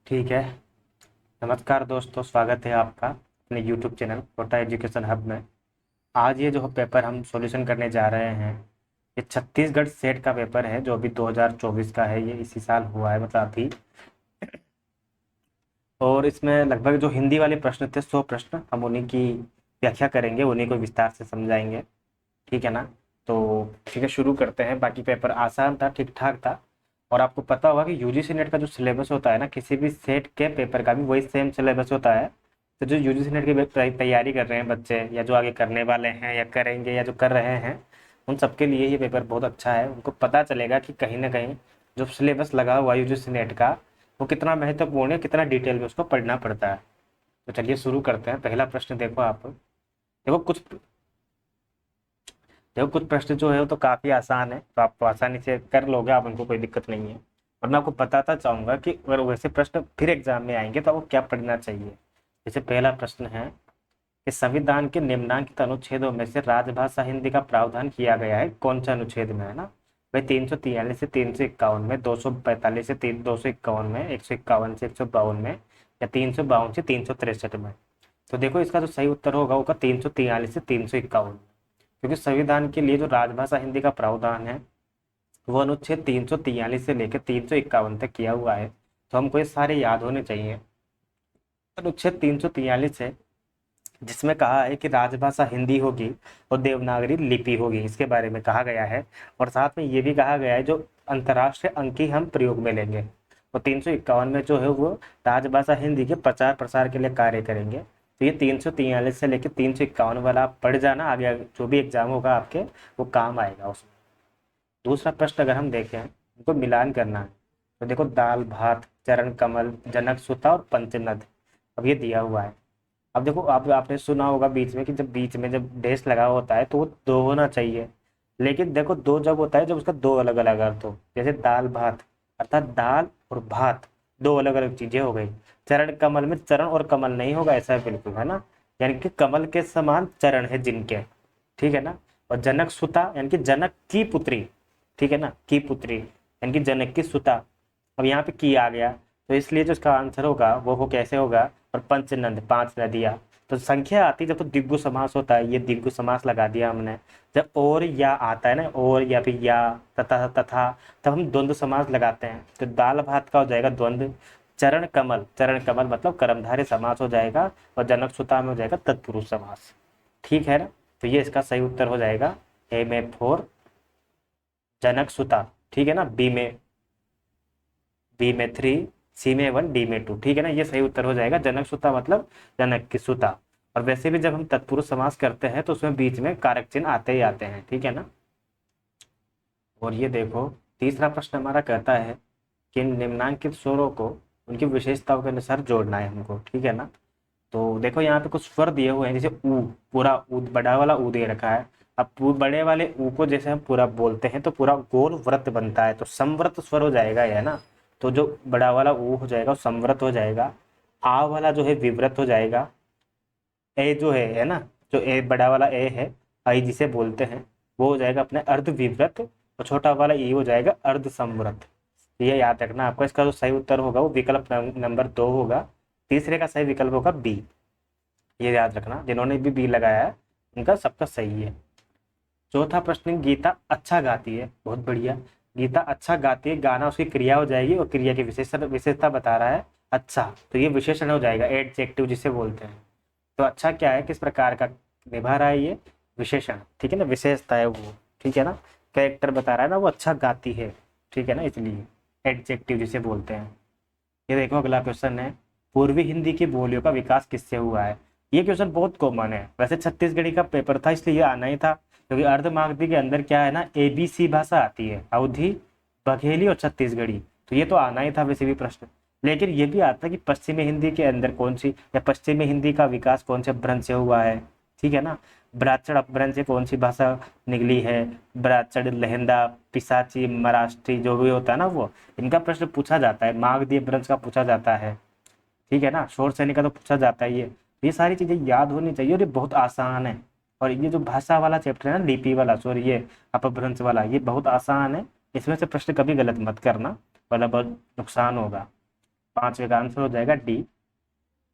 ठीक है। नमस्कार दोस्तों, स्वागत है आपका अपने YouTube channel Kota education hub में। आज ये जो पेपर हम सॉल्यूशन करने जा रहे हैं, ये छत्तीसगढ़ सेट का पेपर है जो अभी 2024 का है। ये इसी साल हुआ है, मतलब अभी। और इसमें लगभग जो हिंदी वाले प्रश्न थे 100 प्रश्न, हम उन्हीं की व्याख्या करेंगे, उन्हीं को विस्तार से समझाएंगे। ठीक है ना? तो ठीक है, शुरू करते हैं। बाकी पेपर आसान था, ठीक ठाक था। और आपको पता होगा कि यूजीसी नेट का जो सिलेबस होता है ना, किसी भी सेट के पेपर का भी वही सेम सिलेबस होता है। तो जो यूजीसी नेट की तैयारी कर रहे हैं बच्चे, या जो आगे करने वाले हैं या करेंगे या जो कर रहे हैं, उन सबके लिए ये पेपर बहुत अच्छा है। उनको पता चलेगा कि कहीं ना कहीं जो सिलेबस लगा हुआ है यूजीसी नेट का, वो कितना महत्वपूर्ण है, कितना डिटेल में उसको पढ़ना पड़ता है। तो चलिए शुरू करते हैं। पहला प्रश्न देखो आप। देखो कुछ प्रश्न जो है वो तो काफ़ी आसान है, तो आप आसानी से कर लोगे, आप उनको कोई दिक्कत नहीं है। और मैं आपको बताता चाहूँगा कि अगर वैसे प्रश्न फिर एग्जाम में आएंगे तो आपको क्या पढ़ना चाहिए। जैसे पहला प्रश्न है कि संविधान के निम्नलिखित अनुच्छेदों में से राजभाषा हिंदी का प्रावधान किया गया है कौन से अनुच्छेद में, है ना भाई? 343 से 351 में, 245 से 251 में, 151 से 152 में, या 352 से 363 में। तो देखो, इसका जो सही उत्तर होगा वो 343 से 351, क्योंकि संविधान के लिए जो राजभाषा हिंदी का प्रावधान है वो अनुच्छेद 343 से लेकर 351 तक किया हुआ है। तो हमको ये सारे याद होने चाहिए। अनुच्छेद 343 है जिसमें कहा है कि राजभाषा हिंदी होगी और देवनागरी लिपि होगी, इसके बारे में कहा गया है। और साथ में ये भी कहा गया है जो अंतर्राष्ट्रीय अंक ही हम प्रयोग में लेंगे। और 351 में जो है वो राजभाषा हिंदी के प्रचार प्रसार के लिए कार्य करेंगे। तो ये 343 से लेकर 351 वाला आप पढ़ जाना, आगे जो भी एग्जाम होगा आपके वो काम आएगा उसमें। दूसरा प्रश्न अगर हम देखें, उनको मिलान करना है। तो देखो, दाल भात, चरण कमल, जनक सुता और पंचनद, अब ये दिया हुआ है। अब देखो, आपने सुना होगा बीच में कि जब बीच में जब डैश लगा होता है तो वो दो होना चाहिए। लेकिन देखो, दो जब होता है जब उसका दो अलग अलग अर्थ हो। जैसे दाल भात, अर्थात दाल और भात दो अलग अलग चीजें हो गई। चरण कमल में चरण और कमल नहीं होगा, ऐसा है बिल्कुल, है ना? यानी कि कमल के समान चरण है जिनके। ठीक है ना? और जनक सुता यानी कि जनक की पुत्री। ठीक है ना? की पुत्री यानी कि जनक की सुता। अब यहाँ पे की आ गया, तो इसलिए जो इसका आंसर होगा वो कैसे होगा? और पंचनंद, पांच नदियां। तो संख्या आती है जब तो द्विगु समास होता है, ये द्विगु समास लगा दिया हमने। जब और या आता है ना, और या फिर या, तथा तथा, तब हम द्वंद्व समास लगाते हैं। तो दाल भात का हो जाएगा द्वंद्व। चरण कमल, चरण कमल मतलब कर्मधारय समास हो जाएगा। और जनक सुता में हो जाएगा तत्पुरुष समास। ठीक है ना? तो ये इसका सही उत्तर हो जाएगा। ए में 4, जनक सुता। ठीक है ना? बी में 3, सी में 1, डी में 2। ठीक है ना? ये सही उत्तर हो जाएगा। जनक सुता मतलब जनक की सुता। और वैसे भी जब हम तत्पुरुष समास करते हैं तो उसमें बीच में कारक चिन्ह आते ही आते हैं। ठीक है ना? और ये देखो, तीसरा प्रश्न हमारा कहता है कि निम्नांकित स्वरों को उनकी विशेषताओं के अनुसार जोड़ना है हमको। ठीक है ना? तो देखो, यहाँ पे कुछ स्वर दिए हुए हैं, जैसे ऊ, पूरा ऊ, बड़ा वाला ऊ दे रखा है। अब बड़े वाले ऊ को जैसे हम पूरा बोलते हैं तो पूरा गोल व्रत बनता है, तो समव्रत स्वर हो जाएगा, है ना? तो जो बड़ा वाला ऊ हो जाएगा वो समव्रत हो जाएगा। आ वाला जो है विव्रत हो जाएगा। ए जो है ना, जो ए बड़ा वाला ए है, आई जिसे बोलते हैं, वो हो जाएगा अपने अर्ध विव्रत। और छोटा वाला ई हो जाएगा अर्ध समव्रत। ये याद रखना आपको। इसका जो सही उत्तर होगा वो विकल्प नंबर 2 होगा। तीसरे का सही विकल्प होगा बी। ये याद रखना, जिन्होंने भी बी लगाया है उनका सबका सही है। चौथा प्रश्न, गीता अच्छा गाती है, बहुत बढ़िया। गीता अच्छा गाती है, गाना उसकी क्रिया हो जाएगी और क्रिया की विशेषता बता रहा है अच्छा, तो ये विशेषण हो जाएगा, एडजेक्टिव जिसे बोलते हैं। तो अच्छा क्या है, किस प्रकार का निभा रहा है, ये विशेषण। ठीक है ना? विशेषता है वो। ठीक है ना? कैरेक्टर बता रहा है ना, वो अच्छा गाती है। ठीक है ना? इसलिए एडजेक्टिव जिसे बोलते हैं। ये देखो, अगला क्वेश्चन है, पूर्वी हिंदी की बोलियों का विकास किससे हुआ है? ये क्वेश्चन बहुत कॉमन है, वैसे छत्तीसगढ़ी का पेपर था इसलिए ये आना ही था, क्योंकि अर्धमागधी के अंदर क्या है ना, एबीसी भाषा आती है, अवधी, बघेली और छत्तीसगढ़ी। तो ये तो आना ही था वैसे भी प्रश्न। लेकिन ये भी आता है कि पश्चिमी हिंदी के अंदर कौन सी, या पश्चिमी हिंदी का विकास कौन से अपभ्रंश से हुआ है। ठीक है ना? ब्राह्मण अपभ्रंश से कौन सी भाषा निकली है? ब्राह्मण, लहंदा, पिसाची, महाराष्ट्री, जो भी होता है ना वो, इनका प्रश्न पूछा जाता है। मागधी अपभ्रंश का पूछा जाता है। ठीक है ना? शोर सैनिक का तो पूछा जाता है। ये सारी चीजें याद होनी चाहिए और ये बहुत आसान है। और ये जो भाषा वाला चैप्टर है ना, लिपि वाला, सॉरी, ये अपभ्रंश वाला, ये बहुत आसान है। इसमें से प्रश्न कभी गलत मत करना, वरना बहुत नुकसान होगा। पांचवे का आंसर हो जाएगा डी।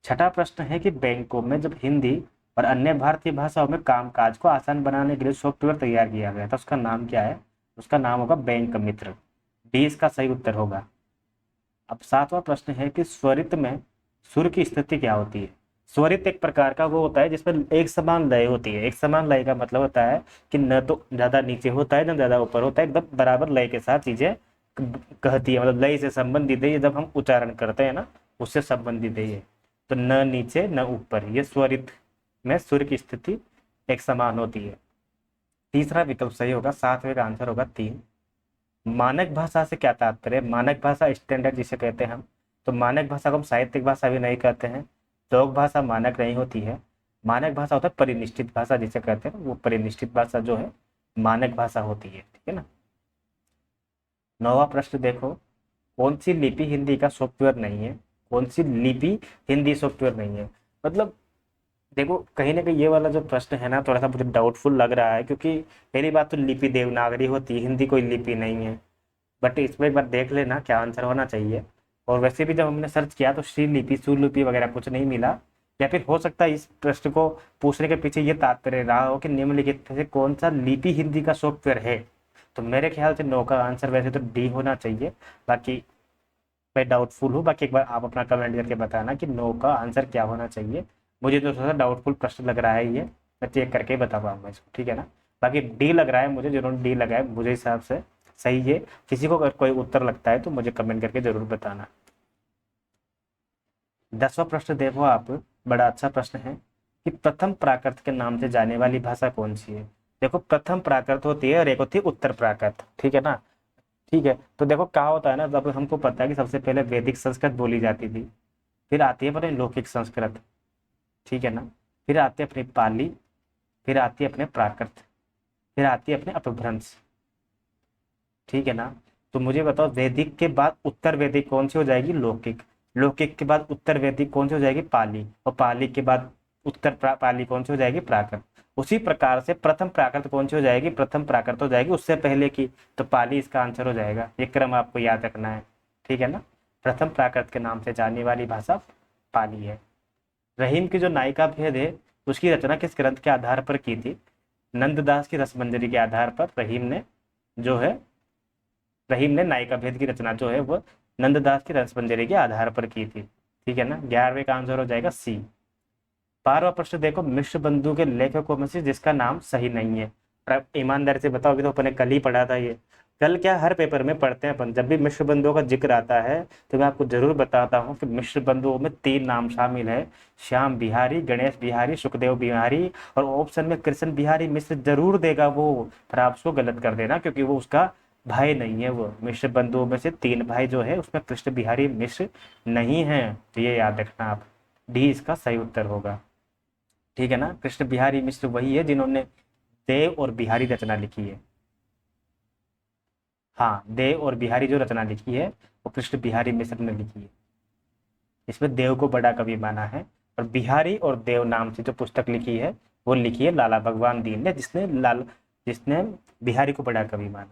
छठा प्रश्न है कि बैंकों में जब हिंदी और अन्य भारतीय भाषाओं में कामकाज को आसान बनाने के लिए सॉफ्टवेयर तैयार किया गया था, उसका नाम क्या है? उसका नाम होगा बैंक मित्र। डी इसका सही उत्तर होगा। अब सातवां प्रश्न है कि स्वरित में सुर की स्थिति क्या होती है? स्वरित एक प्रकार का वो होता है जिसमें एक समान लय होती है। एक समान लय का मतलब होता है कि न तो ज्यादा नीचे होता है न ज्यादा ऊपर होता है, एकदम बराबर लय के साथ चीजें कहती है, मतलब लय से संबंधित है ये, जब हम उच्चारण करते हैं ना उससे संबंधित है ये। तो न नीचे न ऊपर, ये स्वरित में सुर की स्थिति एक समान होती है। तीसरा विकल्प सही होगा, सातवें का आंसर होगा 3। मानक भाषा से क्या तात्पर्य? मानक भाषा स्टैंडर्ड जिसे कहते हैं हम, तो मानक भाषा को हम साहित्यिक भाषा भी नहीं कहते हैं। लोक भाषा मानक नहीं होती है। मानक भाषा होता है परिनिष्ठित भाषा जिसे कहते हैं, वो परिनिष्ठित भाषा जो है मानक भाषा होती है, ठीक है ना। नौवां प्रश्न देखो, कौन सी लिपि हिंदी का सॉफ्टवेयर नहीं है? कौन सी लिपि हिंदी सॉफ्टवेयर नहीं है? मतलब देखो कहीं ना कहीं ये वाला जो प्रश्न है ना थोड़ा सा मुझे डाउटफुल लग रहा है, क्योंकि पहली बात तो लिपि देवनागरी होती है, हिंदी कोई लिपि नहीं है। बट इसमें एक बार देख लेना क्या आंसर होना चाहिए। और वैसे भी जब हमने सर्च किया तो श्रीलिपि सुलिपि वगैरह कुछ नहीं मिला। या फिर हो सकता है इस प्रश्न को पूछने के पीछे ये तात्पर्य रहा हो कि निम्नलिखित में से कौन सा लिपि हिंदी का सॉफ्टवेयर है। तो मेरे ख्याल से नो का आंसर वैसे तो डी होना चाहिए। बाकी मैं डाउटफुल हूँ, बाकी एक बार आप अपना कमेंट करके बताना कि नो का आंसर क्या होना चाहिए। मुझे तो थोड़ा सा डाउटफुल प्रश्न लग रहा है ये, मैं चेक करके ही बता पाऊंगा इसको, ठीक है ना। बाकी डी लग रहा है मुझे, जिन्होंने डी लगाया मुझे हिसाब से सही है। किसी को अगर कोई उत्तर लगता है तो मुझे कमेंट करके जरूर बताना। 10वां प्रश्न देखो आप, बड़ा अच्छा प्रश्न है कि प्रथम प्राकृत के नाम से जाने वाली भाषा कौन सी है? देखो प्रथम प्राकृत होती है और एक होती है उत्तर प्राकृत, ठीक है ना। ठीक है, तो देखो क्या होता है ना, जब हमको पता है कि सबसे पहले वैदिक संस्कृत बोली जाती थी, फिर आती है अपने लौकिक संस्कृत, ठीक है ना, फिर आती है अपनी पाली, फिर आती है अपने प्राकृत, फिर आती है अपने अपभ्रंश, ठीक है ना। तो मुझे बताओ वैदिक के बाद उत्तर वैदिक कौन सी हो जाएगी? लौकिक। लौकिक के बाद उत्तर वैदिक कौन सी हो जाएगी? पाली। और पाली के बाद उत्तर पाली कौन सी हो जाएगी? प्राकृत। उसी प्रकार से प्रथम प्राकृत कौन सी हो जाएगी? प्रथम प्राकृत हो जाएगी उससे पहले की, तो पाली इसका आंसर हो जाएगा। ये क्रम आपको याद रखना है, ठीक है ना। प्रथम प्राकृत के नाम से जाने वाली भाषा पाली है। रहीम की जो नायिका भेद है उसकी रचना किस ग्रंथ के आधार पर की थी? नंददास की रसमंजरी के आधार पर जो है रहीम ने नायिका भेद की रचना जो है वो नंददास की रसमंजरी के आधार पर की थी, ठीक है ना। 11वें का आंसर हो जाएगा सी। 12वां प्रश्न देखो, मिश्र बंधु के लेखकों में से जिसका नाम सही नहीं है? ईमानदारी से बताओ, अभी तो अपने कल ही पढ़ा था ये। कल क्या हर पेपर में पढ़ते हैं अपन, जब भी मिश्र बंधुओं का जिक्र आता है तो मैं आपको जरूर बताता हूँ कि मिश्र बंधुओं में 3 नाम शामिल है, श्याम बिहारी, गणेश बिहारी, सुखदेव बिहारी। और ऑप्शन में कृष्ण बिहारी मिश्र जरूर देगा वो, पर आप उसको गलत कर देना क्योंकि वो उसका भाई नहीं है। वो मिश्र बंधुओं में से 3 भाई जो है उसमें कृष्ण बिहारी मिश्र नहीं है, तो ये याद रखना आप। डी इसका सही उत्तर होगा, ठीक है ना। कृष्ण बिहारी मिश्र वही है जिन्होंने देव और बिहारी रचना लिखी है। हाँ, देव और बिहारी जो रचना लिखी है वो कृष्ण बिहारी मिश्र ने लिखी है। इसमें देव को बड़ा कवि माना है, और बिहारी और देव नाम से जो पुस्तक लिखी है वो लिखी है लाला भगवान दीन ने, जिसने बिहारी को बड़ा कवि माना।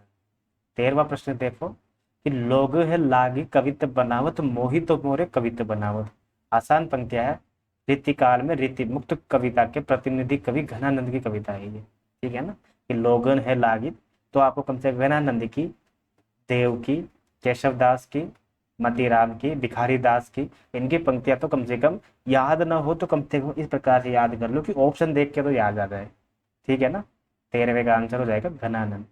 13वां प्रश्न देखो कि लोग है लागी कवित्व बनावत, मोहित मोरे कवित्व बनावत। आसान पंक्तियां है। रीतिकाल में रीति मुक्त कविता के प्रतिनिधि कवि घनानंद की कविता है ये, ठीक है ना। कि लोगन है लागित, तो आपको कम से घनानंद की, देव की, केशव दास की, मतीराम की, भिखारी दास की, इनकी पंक्तियां तो कम से कम याद ना हो तो कम से कम इस प्रकार से याद कर लो कि ऑप्शन देख के तो याद आ जाए, ठीक है ना। 13वें का आंसर हो जाएगा घनानंद।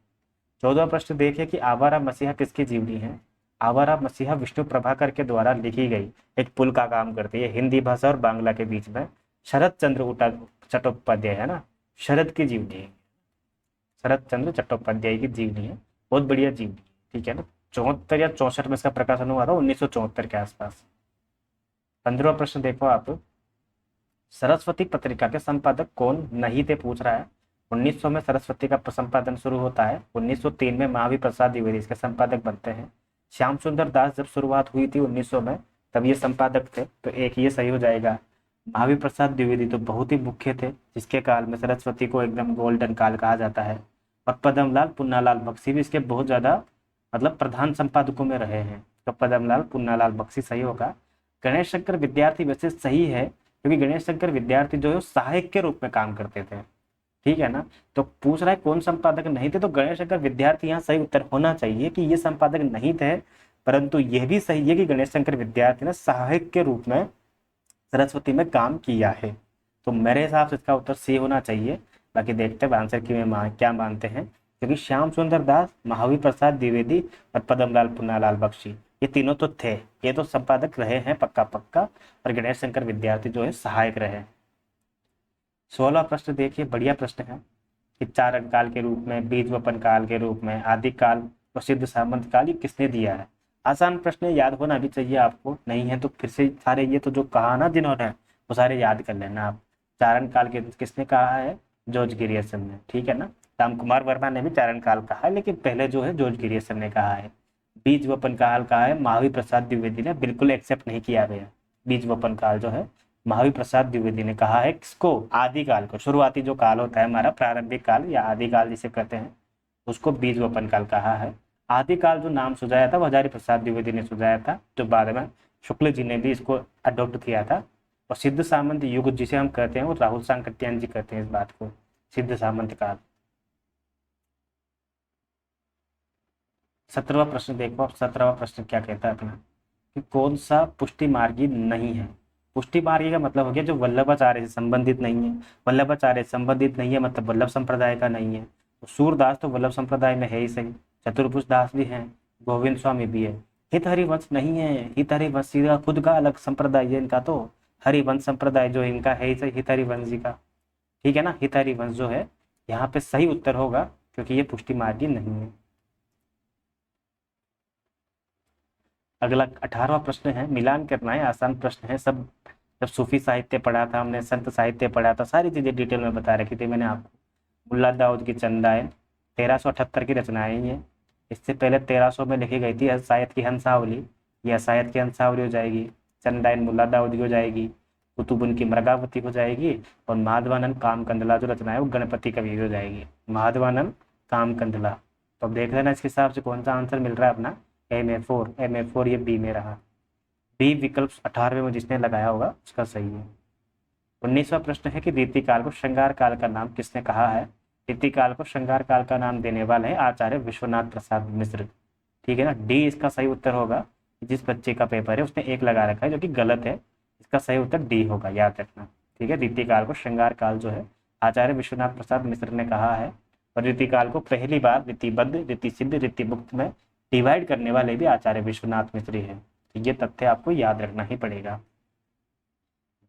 14वां प्रश्न देखिए कि आवारा मसीहा किसकी जीवनी है? आवारा मसीहा विष्णु प्रभाकर के द्वारा लिखी गई एक पुल का काम करती है हिंदी भाषा और बांग्ला के बीच में। शरद चंद्र चट्टोपाध्याय है ना, शरद की जीवनी है, शरद चंद्र चट्टोपाध्याय की जीवनी है, बहुत बढ़िया जीवनी है, ठीक है ना। 74 या 64 में इसका प्रकाशन हुआ था, 1974 के आसपास। 15वां प्रश्न देखो आप, सरस्वती पत्रिका के संपादक कौन नहीं थे? पूछ रहा है। 1900 में सरस्वती का संपादन शुरू होता है, 1903 में महावीर प्रसाद द्विवेदी इसके संपादक बनते हैं। श्याम सुंदर दास जब शुरुआत हुई थी 1900 में, तब ये संपादक थे, तो एक ये सही हो जाएगा। महावीर प्रसाद द्विवेदी तो बहुत ही मुख्य थे, जिसके काल में सरस्वती को एकदम गोल्डन काल कहा जाता है। और पद्मलाल पुन्नालाल बख्शी भी इसके बहुत ज्यादा मतलब प्रधान संपादकों में रहे हैं, तो पद्मलाल पुन्नालाल बख्शी सही होगा। गणेश शंकर विद्यार्थी वैसे सही है, क्योंकि गणेश शंकर विद्यार्थी जो है वो सहायक के रूप में काम करते थे, ठीक है ना। तो पूछ रहा है कौन संपादक नहीं थे, तो गणेश शंकर विद्यार्थी यहाँ सही उत्तर होना चाहिए कि ये संपादक नहीं थे, परंतु यह भी सही है कि गणेश शंकर विद्यार्थी ने सहायक के रूप में सरस्वती में काम किया है। तो मेरे हिसाब से इसका उत्तर सी होना चाहिए। बाकी देखते हैं आंसर की में क्या मानते हैं, क्योंकि श्याम सुंदर दास, महावीर प्रसाद द्विवेदी और पद्मलाल पुन्नालाल बख्शी, ये तीनों तो थे, ये तो संपादक रहे हैं पक्का पक्का, और गणेश शंकर विद्यार्थी जो है सहायक रहे। 16वां प्रश्न देखिए, बढ़िया प्रश्न है कि चारण काल के रूप में, बीज वपन काल के रूप में, आदिकाल, प्रसिद्ध सामंत काल, ये किसने दिया है। आसान प्रश्न है, याद होना भी चाहिए आपको, नहीं है तो फिर से सारे ये तो जो कहा ना जिन्होंने, वो सारे याद कर लेना आप। चारण काल के किसने कहा है, जॉर्ज गिरियर्सन ने, ठीक है ना। राम कुमार वर्मा ने भी चारण काल कहा है, लेकिन पहले जो है जॉर्ज गिरियर्सन ने कहा है। बीज वपन काल कहा है महावीर प्रसाद द्विवेदी ने, बिल्कुल एक्सेप्ट नहीं किया गया। बीज वपन काल जो है महावीर प्रसाद द्विवेदी ने कहा है, किसको, आदिकाल को, शुरुआती जो काल होता है हमारा, प्रारंभिक काल या आदिकाल जिसे कहते हैं, उसको बीज वपन काल कहा है। आदिकाल जो नाम सुझाया था वो हजारी प्रसाद द्विवेदी ने सुझाया था, जो बाद में शुक्ल जी ने भी इसको अडॉप्ट किया था। और सिद्ध सामंत युग जिसे हम कहते हैं वो राहुल सांकृत्यायन जी कहते हैं इस बात को, सिद्ध सामंत काल। 17वां प्रश्न देखो, अब 17वां प्रश्न क्या कहता है अपना, कि कौन सा पुष्टि मार्गी नहीं है। पुष्टि मार्गी का मतलब हो गया जो वल्लभाचार्य से संबंधित नहीं है। वल्लभाचार्य से संबंधित नहीं है मतलब वल्लभ संप्रदाय का नहीं है। तो सूरदास तो वल्लभ संप्रदाय में है ही सही, चतुर्भुज दास भी हैं, गोविंद स्वामी भी है। हित हरिवंश नहीं है, हित हरिवंश जी का खुद का अलग संप्रदाय है इनका, तो हरिवंश संप्रदाय जो इनका है ही सही, हित हरिवंश जी का, ठीक है ना। हित हरिवंश जो है यहाँ पे सही उत्तर होगा, क्योंकि ये पुष्टि मार्गी नहीं है। अगला 18वां प्रश्न है, मिलान करना है, आसान प्रश्न है सब। जब सूफी साहित्य पढ़ा था हमने, संत साहित्य पढ़ा था, सारी चीजें डिटेल में बता रखी थी मैंने आपको। मुल्ला दाऊद की चंदाएं 1378 की रचनाएं ही है। इससे पहले 1300 में लिखी गई थी असायत की हंसावली, यह असायत की हंसावली हो जाएगी। चंदाइन मुल्ला दाऊद की हो जाएगी, कुतुबुन की मृगावती हो जाएगी, और माधवानंद कामकंदला जो रचना है वो गणपति कवि हो जाएगी, माधवानंद कामकंदला। तो अब देख लेना इसके हिसाब से कौन सा आंसर मिल रहा है अपना, MA4 ये बी में रहा। बी विकल्प 18वें में जिसने लगाया होगा उसका सही है। 19वां प्रश्न है कि रीतिकाल को श्रृंगार काल का नाम किसने कहा है। रीतिकाल को श्रृंगार काल का नाम देने वाले हैं आचार्य विश्वनाथ प्रसाद मिश्र, ठीक है ना। डी इसका सही उत्तर होगा। जिस बच्चे का पेपर है उसने 1 लगा रखा है, जो कि गलत है। इसका सही उत्तर डी होगा, याद रखना, ठीक है। रीतिकाल को श्रृंगार काल जो है आचार्य विश्वनाथ प्रसाद मिश्र ने कहा है। और रीतिकाल को पहली बार रीतिबद्ध, रीतिसिद्ध, रीतिमुक्त में डिवाइड करने वाले भी आचार्य विश्वनाथ मिश्र है। तो ये तथ्य आपको याद रखना ही पड़ेगा।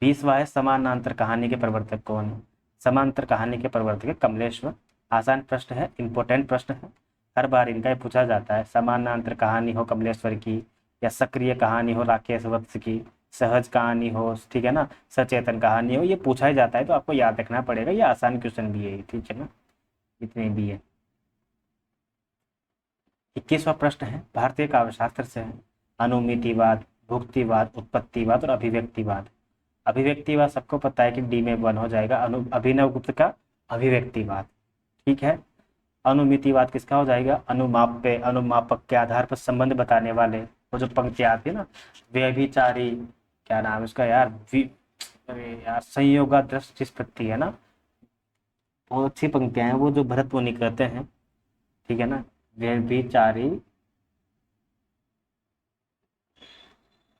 20वां है, समानांतर कहानी के प्रवर्तक कौन है। समांतर कहानी के प्रवर्तक है कमलेश्वर। आसान प्रश्न है, इंपॉर्टेंट प्रश्न है, हर बार इनका पूछा जाता है। समानांतर कहानी हो कमलेश्वर की, या सक्रिय कहानी हो राकेश वत्स की, सहज कहानी हो, ठीक है ना, सचेतन कहानी हो, ये पूछा ही जाता है, तो आपको याद रखना पड़ेगा। ये आसान क्वेश्चन भी है, ठीक है ना, इतने भी है। 21वां प्रश्न है, भारतीय काव्यशास्त्र से है। अनुमितिवाद, भुक्तिवाद, उत्पत्तिवाद और अभिव्यक्तिवाद। अभिव्यक्तिवाद सबको पता है कि डी में 1 हो जाएगा, अभिनव गुप्त का अभिव्यक्तिवाद, ठीक है। अनुमितिवाद किसका हो जाएगा, अनुमाप्य, अनुमापक के आधार पर संबंध बताने वाले, वो जो पंक्तियां आती है ना, व्यभिचारी, क्या नाम है उसका यार, अरे यार, संयोगादृश निष्पत्ति है ना, बहुत अच्छी पंक्तियां हैं वो, जो भरत मुनि कहते हैं, ठीक है ना। व्यभिचारी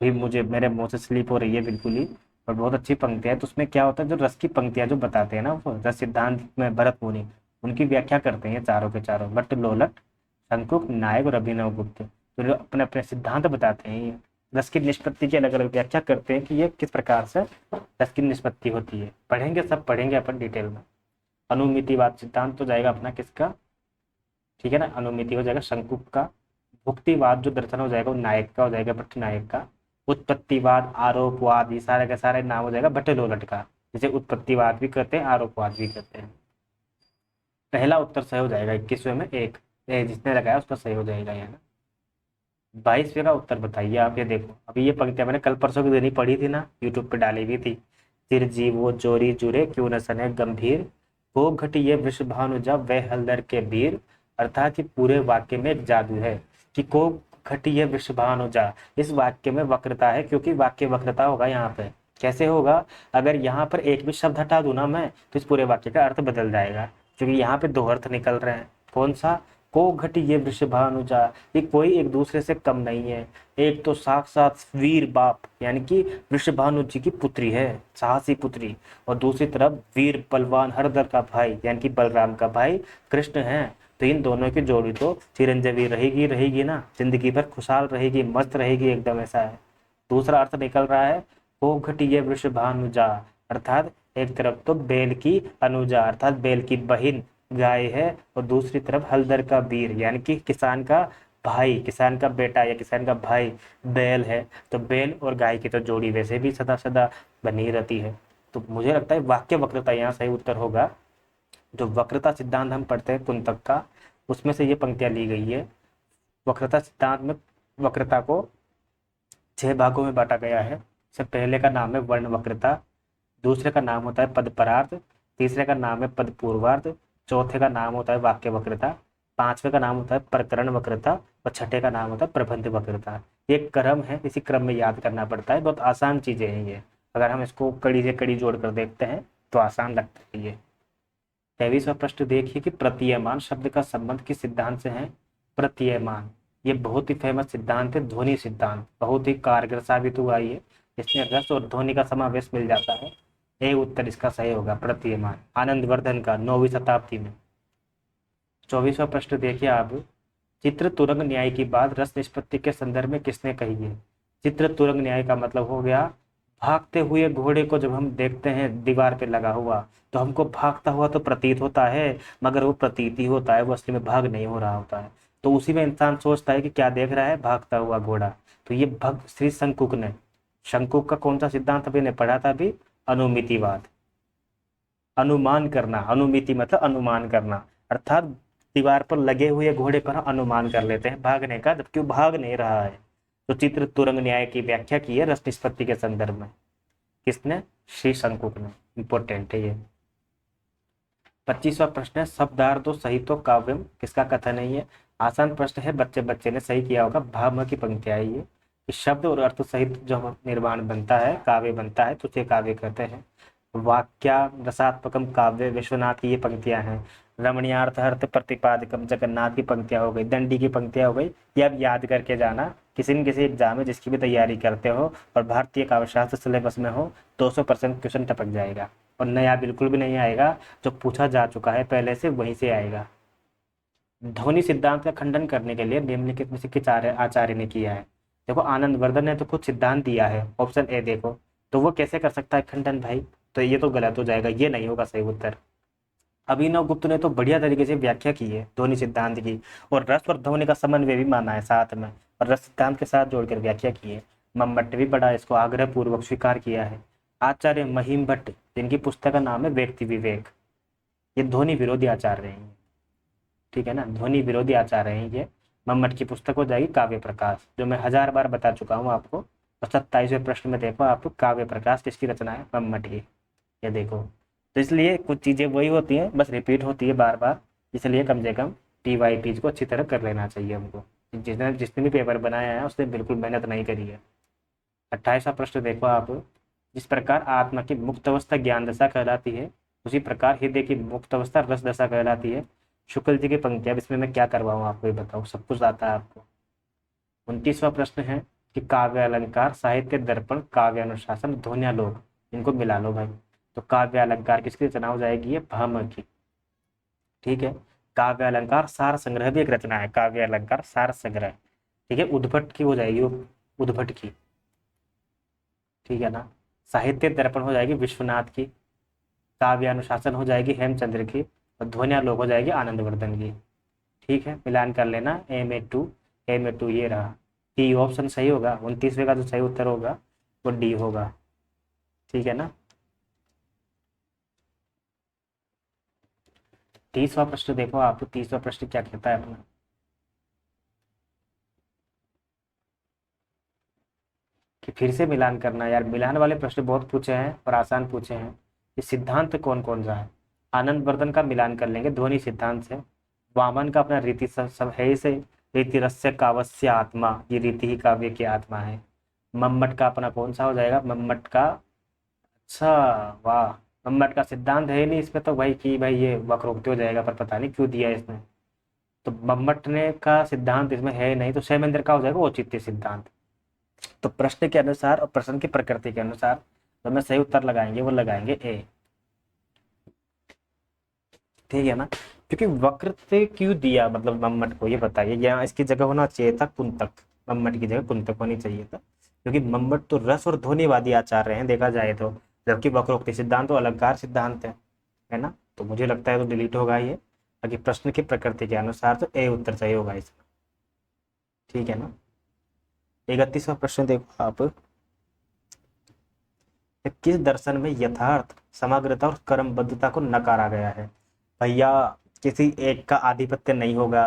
भी मुझे मेरे मुंह से स्लिप हो रही है बिल्कुल ही, और बहुत अच्छी पंक्तियां है। तो उसमें क्या होता है, जो रस की पंक्तियां जो बताते हैं ना, वो रस सिद्धांत में भरत मुनि उनकी व्याख्या करते हैं चारों के चारों, भट्ट, लोलट, शंकुक, नायक और अभिनव गुप्त। तो जो अपने अपने सिद्धांत बताते हैं, ये रस की निष्पत्ति की अलग अलग व्याख्या करते हैं कि ये किस प्रकार से रस की निष्पत्ति होती है। पढ़ेंगे, सब पढ़ेंगे अपन डिटेल में। अनुमितिवाद सिद्धांत तो जाएगा अपना किसका, ठीक है ना, अनुमिति हो जाएगा शंकुक का। भुक्तिवाद जो दर्शन हो जाएगा वो नायक का हो जाएगा, भट्ट नायक का। उत्पत्तिवाद, आरोपवाद, ये सारे का सारे नाम हो जाएगा भट्ट लोलट का, जिसे उत्पत्तिवाद भी कहते हैं, आरोपवाद भी कहते हैं। पहला उत्तर सही हो जाएगा 21वें में 1, जिसने लगाया उसका सही हो जाएगा यहाँ। 22वें का उत्तर बताइए आप। ये देखो, अभी ये पंक्तियां मैंने कल परसों की दिन ही पढ़ी थी ना, यूट्यूब पे डाली हुई थी। चिर जीवो चोरी जुरे क्यों न सने गंभीर, वो घटी ये वृषभानु जब वह हलदर के वीर। अर्थात ये पूरे वाक्य में एक जादू है कि को घटिय वृषभानुजा, इस वाक्य में वक्रता है क्योंकि वाक्य वक्रता होगा यहाँ पे। कैसे होगा? अगर यहाँ पर एक भी शब्द हटा दूं ना मैं, तो इस पूरे वाक्य का अर्थ बदल जाएगा, क्योंकि यहाँ पे दो अर्थ निकल रहे हैं। कौन सा? को घटिय वृषभानुजा, ये कोई एक दूसरे से कम नहीं है। एक तो साक्षात वीर बाप यानी कि वृषभानु जी की पुत्री है, साहसी पुत्री, और दूसरी तरफ वीर बलवान हरदर का भाई यानी कि बलराम का भाई कृष्ण है। तो इन दोनों की जोड़ी तो चिरंजीवी रहेगी रहेगी ना, जिंदगी भर खुशहाल रहेगी, मस्त रहेगी एकदम, ऐसा है। दूसरा अर्थ निकल रहा है को घटिय वृषभानुजा, अर्थात एक तरफ तो बैल की अनुजा अर्थात बैल की बहिन गाय है, और दूसरी तरफ हलदर का वीर यानी कि किसान का भाई, किसान का बेटा या किसान का भाई बैल है। तो बैल और गाय की तो जोड़ी वैसे भी सदा सदा बनी रहती है। तो मुझे लगता है वाक्य वक्रता यहाँ सही उत्तर होगा। जो वक्रता सिद्धांत हम पढ़ते हैं कुंतक का, उसमें से ये पंक्तियां ली गई है। वक्रता सिद्धांत में वक्रता को 6 भागों में बांटा गया है। सबसे पहले का नाम है वर्ण वक्रता, दूसरे का नाम होता है पद परार्थ, तीसरे का नाम है पद पूर्वार्ध, चौथे का नाम होता है वाक्य वक्रता, पांचवे का नाम होता है प्रकरण वक्रता, और छठे का नाम होता है प्रबंध वक्रता। ये क्रम है, इसी क्रम में याद करना पड़ता है। बहुत आसान चीजें हैं ये, अगर हम इसको कड़ी से कड़ी जोड़ कर देखते हैं तो आसान लगता है ये। 23वां प्रश्न देखिए कि प्रतीयमान शब्द का संबंध किस सिद्धांत से है? प्रतीयमान, ये बहुत ही फेमस सिद्धांत है, ध्वनि सिद्धांत, बहुत ही कारगर साबित हुआ ये। इसमें रस और ध्वनि का समावेश मिल जाता है। ए उत्तर इसका सही होगा, प्रतीयमान, आनंदवर्धन का 9वीं शताब्दी में। 24वां प्रश्न देखिए आप, चित्र तुरंग न्याय की बात रस निष्पत्ति के संदर्भ में किसने कही है? चित्र तुरंग न्याय का मतलब हो गया भागते हुए घोड़े को जब हम देखते हैं दीवार पे लगा हुआ, तो हमको भागता हुआ तो प्रतीत होता है, मगर वो प्रतीत ही होता है, वो असली में भाग नहीं हो रहा होता है। तो उसी में इंसान सोचता है कि क्या देख रहा है? भागता हुआ घोड़ा। तो ये भक्त श्री शंकुक ने, शंकुक का कौन सा सिद्धांत अभी ने पढ़ा था? अभी अनुमितिवाद, अनुमान करना, अनुमिति मतलब अनुमान करना, अर्थात दीवार पर लगे हुए घोड़े पर अनुमान कर लेते हैं भागने का, जबकि वो भाग नहीं रहा है। तो चित्र तुरंग न्याय की व्याख्या की है रस निष्पत्ति के संदर्भ में, किसने? श्री शंकुक ने। इंपॉर्टेंट है ये। 25वां प्रश्न है शब्दार्थो सहितो काव्यम, किसका कथन है ये? आसान प्रश्न है, बच्चे बच्चे ने सही किया होगा, भाम की पंक्तियां है ये। इस शब्द और अर्थ सहित जो निर्माण बनता है, काव्य बनता है, तो उसे काव्य कहते हैं। वाक्या रसात्मकम काव्य, विश्वनाथ की ये पंक्तियां हैं। रमणीयार्थ अर्थ प्रतिपादकम, जगन्नाथ की पंक्तियां हो गई, दंडी की पंक्तियां हो गई। ये अब याद करके जाना, किसी न किसी एग्जाम में जिसकी भी तैयारी करते हो और भारतीय काव्यशास्त्र सिलेबस में हो, 200% क्वेश्चन टपक जाएगा, और नया बिल्कुल भी नहीं आएगा। जो पूछा जा चुका है पहले से वहीं से आएगा। ध्वनि सिद्धांत का खंडन करने के लिए निम्नलिखित में से किस आचार्य ने किया है? देखो आनंदवर्धन ने तो खुद सिद्धांत दिया है, ऑप्शन ए देखो, तो वो कैसे कर सकता है खंडन भाई? तो ये तो गलत हो जाएगा, ये नहीं होगा सही उत्तर। अभिनव गुप्त ने तो बढ़िया तरीके से व्याख्या की है ध्वनि सिद्धांत की, और रस और ध्वनि का समन्वय भी माना है साथ में, और रस सिद्धांत के साथ जोड़कर व्याख्या की है। मम्मट ने भी बड़ा इसको आग्रह पूर्वक स्वीकार किया है। आचार्य महिम भट्ट, जिनकी पुस्तक का नाम है व्यक्ति विवेक, ये ध्वनि विरोधी आचार्य हैं, ठीक है ना, ध्वनि विरोधी आचार्य हैं ये। मम्मट की पुस्तक हो जाएगी काव्य प्रकाश, जो मैं 1000 बार बता चुका हूँ आपको। और 27वें प्रश्न में देखो आप, काव्य प्रकाश किसकी रचना है? मम्मट की। ये देखो, तो इसलिए कुछ चीजें वही होती हैं, बस रिपीट होती है बार बार, इसलिए कम से कम TYT को अच्छी तरह कर लेना चाहिए हमको। जिसने भी पेपर बनाया है उसने बिल्कुल मेहनत नहीं करी है। 28वां प्रश्न देखो आप, जिस प्रकार आत्मा की मुक्त अवस्था ज्ञान दशा कहलाती है, उसी प्रकार हृदय की मुक्त अवस्था रस दशा कहलाती है। शुक्ल जी की पंक्तियां, इसमें मैं क्या करवाऊँ आपको ये बताओ, सब कुछ आता है आपको। 29वां प्रश्न है कि काव्य अलंकार, साहित्य दर्पण, काव्य अनुशासन, ध्वन्यालोक, इनको मिला लो भाई। तो काव्य अलंकार किसकी रचना हो जाएगी? ये भामह की, ठीक है। काव्य अलंकार सार संग्रह भी एक रचना है, काव्य अलंकार सार संग्रह, ठीक है, उद्भट की हो जाएगी वो, उद्भट की, ठीक है ना। साहित्य दर्पण हो जाएगी विश्वनाथ की, काव्य अनुशासन हो जाएगी हेमचंद्र की, और ध्वन्यालोक हो जाएगी आनंदवर्धन की, ठीक है। मिलान कर लेना, एम ए टू ये रहा। डी ऑप्शन सही होगा, 29वें का जो सही उत्तर होगा वो डी होगा, ठीक है ना। 30वां प्रश्न देखो आप, 30वां प्रश्न क्या कहता है अपना, कि फिर से मिलान करना। यार मिलान वाले प्रश्न बहुत पूछे हैं और आसान पूछे हैं। ये सिद्धांत कौन कौन सा है? आनंदवर्धन का मिलान कर लेंगे ध्वनि सिद्धांत से, वामन का अपना रीति सब है ही से, रीति रस्य काव्यस्य आत्मा, ये रीति ही काव्य की आत्मा है। मम्मट का अपना कौन सा हो जाएगा, मम्मट का, अच्छा, वाह, मम्मट का सिद्धांत है ही नहीं इसमें तो भाई, कि भाई ये वक्रोक्ति हो जाएगा, पर पता नहीं क्यों दिया है इसने। तो मम्मट ने का सिद्धांत इसमें है ही नहीं, तो शैलेंद्र का हो जाएगा औचित्य सिद्धांत। तो प्रश्न के अनुसार और प्रश्न की प्रकृति के अनुसार तो हमें सही उत्तर लगाएंगे, वो लगाएंगे ए। ठीक है ना, क्योंकि वक्र से क्यों दिया मतलब मम्मट को, ये बताइए। यहाँ इसकी जगह होना चाहिए था कुंतक, मम्मट की जगह कुंतक होनी चाहिए था, क्योंकि मम्मट तो रस और ध्वनिवादी आचार्य हैं देखा जाए तो, जबकि वक्रोक्ति सिद्धांत तो अलंकार सिद्धांत है ना। तो मुझे लगता है तो डिलीट होगा ये, बाकी प्रश्न की प्रकृति के अनुसार तो ए उत्तर सही होगा इसका। ठीक है ना। 31वां प्रश्न देखो आप, किस दर्शन में यथार्थ, समग्रता और कर्मबद्धता को नकारा गया है। भैया किसी एक का आधिपत्य नहीं होगा।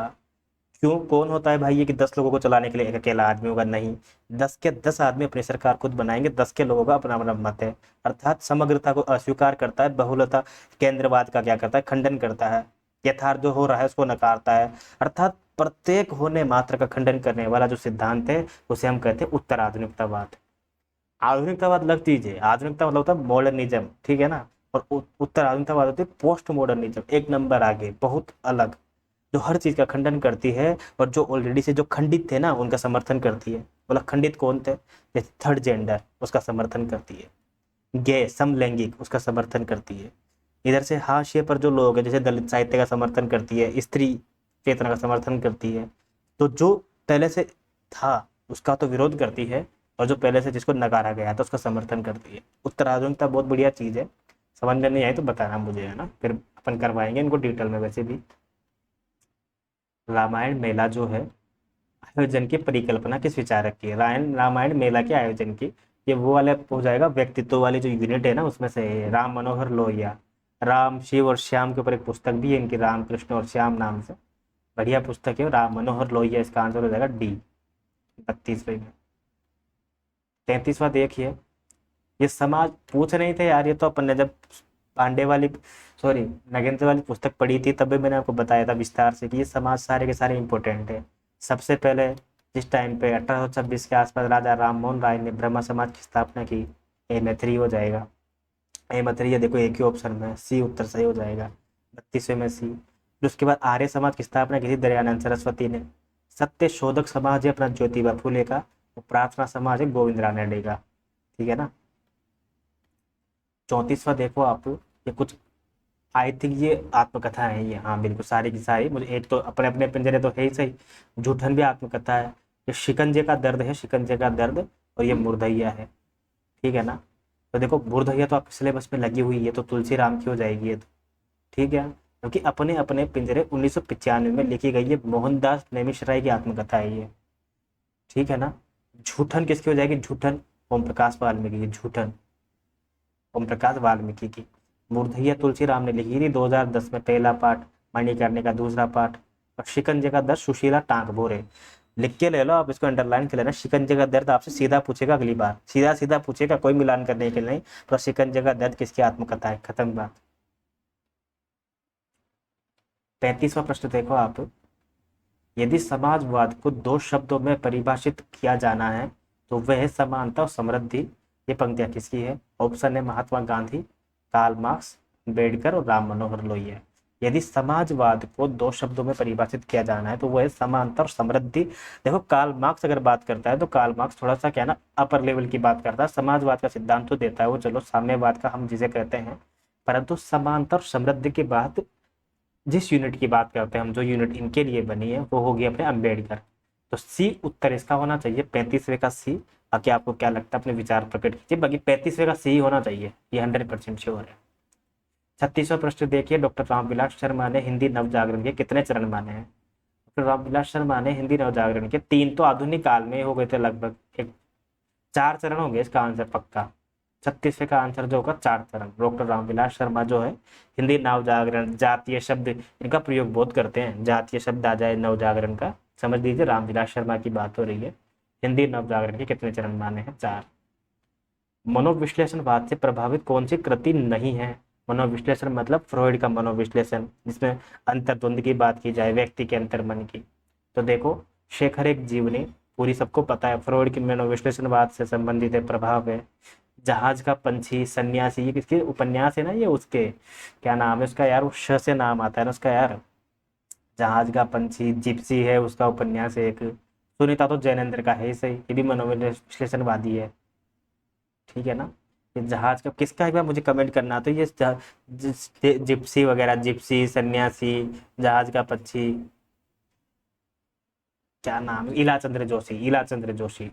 क्यों, कौन होता है भाई ये कि 10 लोगों को चलाने के लिए एक अकेला आदमी होगा, नहीं, 10 के 10 आदमी अपनी सरकार खुद बनाएंगे, 10 के लोगों का अपना अपना मत है। अर्थात समग्रता को अस्वीकार करता है, बहुलता केंद्रवाद का क्या करता है, खंडन करता है, यथार्थ जो हो रहा है उसको नकारता है। अर्थात प्रत्येक होने मात्र का खंडन करने वाला जो सिद्धांत है उसे हम कहते हैं उत्तर आधुनिकतावाद। आधुनिकतावाद अलग चीज है, आधुनिकता मतलब होता है मॉडर्निज्म, ठीक है ना, और उत्तर आधुनिकतावाद होती है पोस्ट मॉडर्निज्म, एक नंबर आगे, बहुत अलग, जो हर चीज का खंडन करती है और जो ऑलरेडी से जो खंडित थे ना उनका समर्थन करती है। बोला खंडित कौन थे, जैसे थर्ड जेंडर उसका समर्थन करती है, गे समलैंगिक उसका समर्थन करती है, इधर से हाशिए पर जो लोग हैं जैसे दलित साहित्य का समर्थन करती है, स्त्री चेतना का समर्थन करती है। तो जो पहले से था उसका तो विरोध करती है, और जो पहले से जिसको नकारा गया था उसका समर्थन करती है। उत्तर आधुनिकता बहुत बढ़िया चीज है, समझ में नहीं आई तो बताना मुझे, है ना, फिर अपन करवाएंगे इनको डिटेल में। वैसे भी रामायण मेला जो है आयोजन की परिकल्पना किस विचारक की है, रामायण मेला के आयोजन की, ये वो वाला हो जाएगा, व्यक्तित्व वाली जो यूनिट है ना उसमें से है, राम मनोहर लोहिया। राम शिव और श्याम के ऊपर एक पुस्तक भी है इनकी, राम कृष्ण और श्याम नाम से, बढ़िया पुस्तक है, राम मनोहर लोहिया, इसका आंसर हो जाएगा डी 32वें में। 33वां देखिए, ये समाज पूछ नहीं थे यार, ये तो अपन ने जब पांडे वाली, सॉरी, नगेंद्र वाली पुस्तक पढ़ी थी तब भी मैंने आपको बताया था विस्तार से कि ये समाज सारे के सारे इंपॉर्टेंट है। सबसे पहले जिस टाइम पे 1826 के आसपास राजा राम मोहन राय ने ब्रह्मा समाज की स्थापना की, ए में 3 हो जाएगा, ए में 3 है, देखो एक ही ऑप्शन में सी उत्तर सही हो जाएगा, 32वें में सी। फिर उसके बाद आर्य समाज की स्थापना की थी दयानंद सरस्वती ने। सत्य शोधक समाज है अपना ज्योतिबा फूले का, और प्रार्थना समाज है गोविंद रानडे का। ठीक है ना। 34वां देखो आप, ये कुछ आई थिंक ये आत्मकथा है ये, हाँ बिल्कुल सारी की सारी, मुझे एक तो अपने अपने पिंजरे तो है ही सही, जूठन भी आत्मकथा है। ये शिकंजे का दर्द है, शिकंजे का दर्द, और ये मुर्दैया है। ठीक है ना। तो देखो मुर्दैया तो आपके सिलेबस में लगी हुई है, तो तुलसी राम की हो जाएगी ये तो। ठीक है, क्योंकि अपने अपने पिंजरे 1995 में लिखी गई है, मोहनदास नेमिशराय की आत्मकथा है ये। ठीक है ना। झूठन किसकी हो जाएगी, झूठन ओम प्रकाश वाल्मीकि की, झूठन ओम प्रकाश वाल्मीकि की। मुर्दैया तुलसीराम ने लिखी थी 2010 में, पहला पार्ट, मणिकर्णिका का दूसरा पार्ट, और शिकंजे का दर्द सुशीला टांक भोरे। लिख के ले लो आप, इसको अंडरलाइन कर लेना, शिकंजे का दर्द आपसे सीधा पूछेगा अगली बार, सीधा सीधा पूछेगा, कोई मिलान करने के लिए नहीं। तो शिकंजे का दर्द किसकी आत्मकथा है, खत्म बात। 35वां प्रश्न देखो आप, यदि समाजवाद को 2 शब्दों में परिभाषित किया जाना है तो वह है समानता और समृद्धि। ये पंक्तियां किसकी है, ऑप्शन है महात्मा गांधी, कार्ल मार्क्स, अम्बेडकर और राम मनोहर लोहिया। यदि समाजवाद को 2 शब्दों में परिभाषित किया जाना है तो वो है समानता और समृद्धि। देखो कार्ल मार्क्स अगर बात करता है तो कार्ल मार्क्स थोड़ा सा क्या ना अपर लेवल की बात करता है, समाजवाद का सिद्धांत तो देता है वो, चलो साम्यवाद का हम जिसे कहते हैं, परंतु समानता और समृद्धि की बात जिस यूनिट की बात करते हैं हम, जो यूनिट इनके लिए बनी है वो होगी अपने अम्बेडकर। तो सी उत्तर इसका होना चाहिए, 35वें का सी। बाकी आपको क्या लगता है अपने विचार प्रकट कीजिए, बाकी 35वें का सी होना चाहिए, ये 100% श्योर है। 36वां प्रश्न देखिए, डॉक्टर रामविलास शर्मा ने हिंदी नवजागरण के कितने चरण माने हैं। डॉक्टर रामविलास शर्मा ने हिंदी नवजागरण के 3 तो आधुनिक काल में हो गए थे लगभग, एक 4 चरण होंगे इसका आंसर पक्का। 36वें का आंसर जो होगा 4 चरण। डॉक्टर रामविलास शर्मा जो है हिंदी नवजागरण, जातीय शब्द इनका प्रयोग बहुत करते हैं, जातीय शब्द आ जाए नवजागरण का, समझ लीजिए रामविलास शर्मा की बात हो रही है। हिंदी नवजागरण के कितने चरण माने हैं, 4। मनोविश्लेषणवाद से प्रभावित कौन सी कृति नहीं है। मनोविश्लेषण मतलब फ्रॉइड का मनोविश्लेषण, जिसमें अंतर्द्वंद की बात की जाए, व्यक्ति के अंतर्मन की। तो देखो शेखर एक जीवनी, पूरी सबको पता है। फ्रॉइड की मनोविश्लेषणवाद से संबंधित है, प्रभाव है। जहाज का पंछी, सन्यासी, ये किसके उपन्यास है ना, ये उसके क्या नाम है उसका यार, वो श से नाम आता है ना उसका यार। जहाज का पंछी, जिप्सी है उसका उपन्यास है एक। सुनीता तो जैनेंद्र का है ही सही, ये भी मनोविश्लेषणवादी है। ठीक है ना। ये जहाज का किसका, एक बार मुझे कमेंट करना। तो ये जिप्सी वगैरह, जिप्सी, सन्यासी, जहाज का पक्षी, क्या नाम है, इलाचंद्र जोशी, इलाचंद्र जोशी,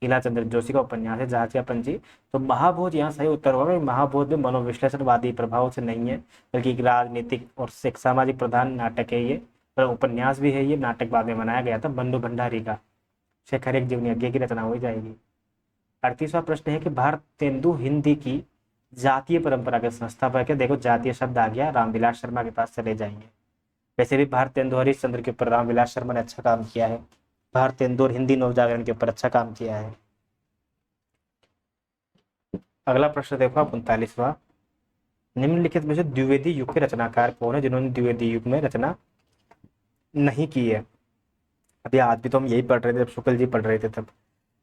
इलाचंद्र जोशी का उपन्यास है जहाज का पंछी। तो महाभोज यहाँ सही उत्तर होगा। महाभोज में मनोविश्लेषणवादी प्रभाव से नहीं है, बल्कि एक राजनीतिक और एक सामाजिक प्रधान नाटक है ये, पर उपन्यास भी है ये। नाटक बाद में बनाया गया था बंधु भंडारी का। शेखर एक जीवनी यज्ञ की रचना हो जाएगी। 38वां प्रश्न है कि भारतेंदु हिंदी की जातीय परंपरा के संस्थापक है। देखो जातीय शब्द आ गया, रामविलास शर्मा के पास चले जाएंगे। वैसे भी भारतेंदु हरिश्चंद्र के ऊपर रामविलास शर्मा ने अच्छा काम किया है। भारतेंदु और हिंदी नवजागरण के ऊपर अच्छा काम किया है। अगला प्रश्न देखो आप 39वां। निम्नलिखित में से द्विवेदी युग के रचनाकार कौन है जिन्होंने द्विवेदी युग में रचना नहीं की है। अभी आज भी तो हम यही पढ़ रहे थे जब शुक्ल जी पढ़ रहे थे तब।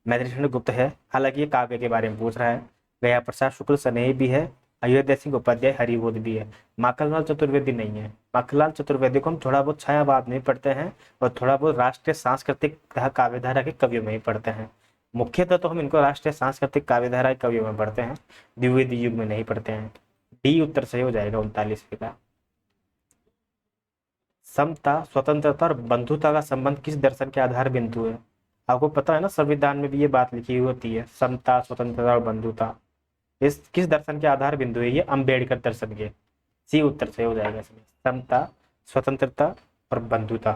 मैत्रेयी गुप्त है, हालांकि ये काव्य के बारे में पूछ रहा है। गया प्रसाद शुक्ल स्नेही भी है। अयोध्या सिंह उपाध्याय हरिबोध भी है। माखनलाल चतुर्वेदी नहीं है। माखनलाल चतुर्वेदी को हम थोड़ा बहुत छायावाद में पढ़ते हैं और थोड़ा बहुत राष्ट्रीय सांस्कृतिक काव्यधारा के कवियों में ही पढ़ते हैं। मुख्यतः तो हम इनको राष्ट्रीय सांस्कृतिक काव्यधारा के कवियों में पढ़ते हैं, द्विवेदी युग में नहीं पढ़ते हैं। डी उत्तर सही हो जाएगा 39वें का। समता, स्वतंत्रता और बंधुता का संबंध किस दर्शन के आधार बिंदु है। आपको पता है ना, संविधान में भी ये बात लिखी हुई होती है, समता, स्वतंत्रता और बंधुता। इस किस दर्शन के आधार बिंदु है ये, अम्बेडकर दर्शन के। सी उत्तर सही हो जाएगा इसमें, समता, स्वतंत्रता और बंधुता।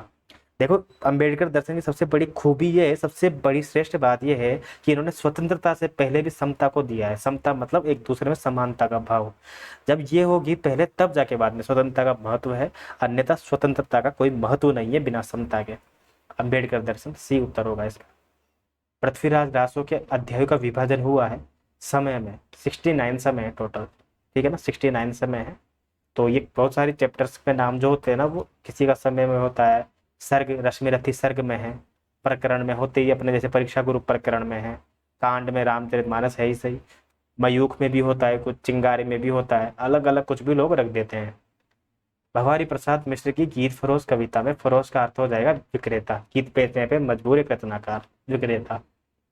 देखो अम्बेडकर दर्शन की सबसे बड़ी खूबी ये है, सबसे बड़ी श्रेष्ठ बात ये है कि इन्होंने स्वतंत्रता से पहले भी समता को दिया है। समता मतलब एक दूसरे में समानता का भाव। जब ये होगी पहले, तब जाके बाद में स्वतंत्रता का महत्व है, अन्यथा स्वतंत्रता का कोई महत्व नहीं है बिना समता के। अम्बेडकर दर्शन सी उत्तर होगा इसका। पृथ्वीराज रासो के अध्यायों का विभाजन हुआ है समय में, 69 समय है टोटल। ठीक है ना, 69 समय है। तो ये बहुत सारी चैप्टर्स के नाम जो होते हैं ना, वो किसी का समय में होता है। सर्ग, रश्मिरथी सर्ग में है। प्रकरण में होते ही अपने जैसे परीक्षा गुरु प्रकरण में है। कांड में रामचरितमानस है ही सही। मयूख में भी होता है कुछ, चिंगारी में भी होता है, अलग अलग कुछ भी लोग रख देते हैं। भवारी प्रसाद मिश्र की गीत फरोश कविता में फरोश का अर्थ हो जाएगा विक्रेता। गीत बेचने पे मजबूर एक रचनाकार, विक्रेता।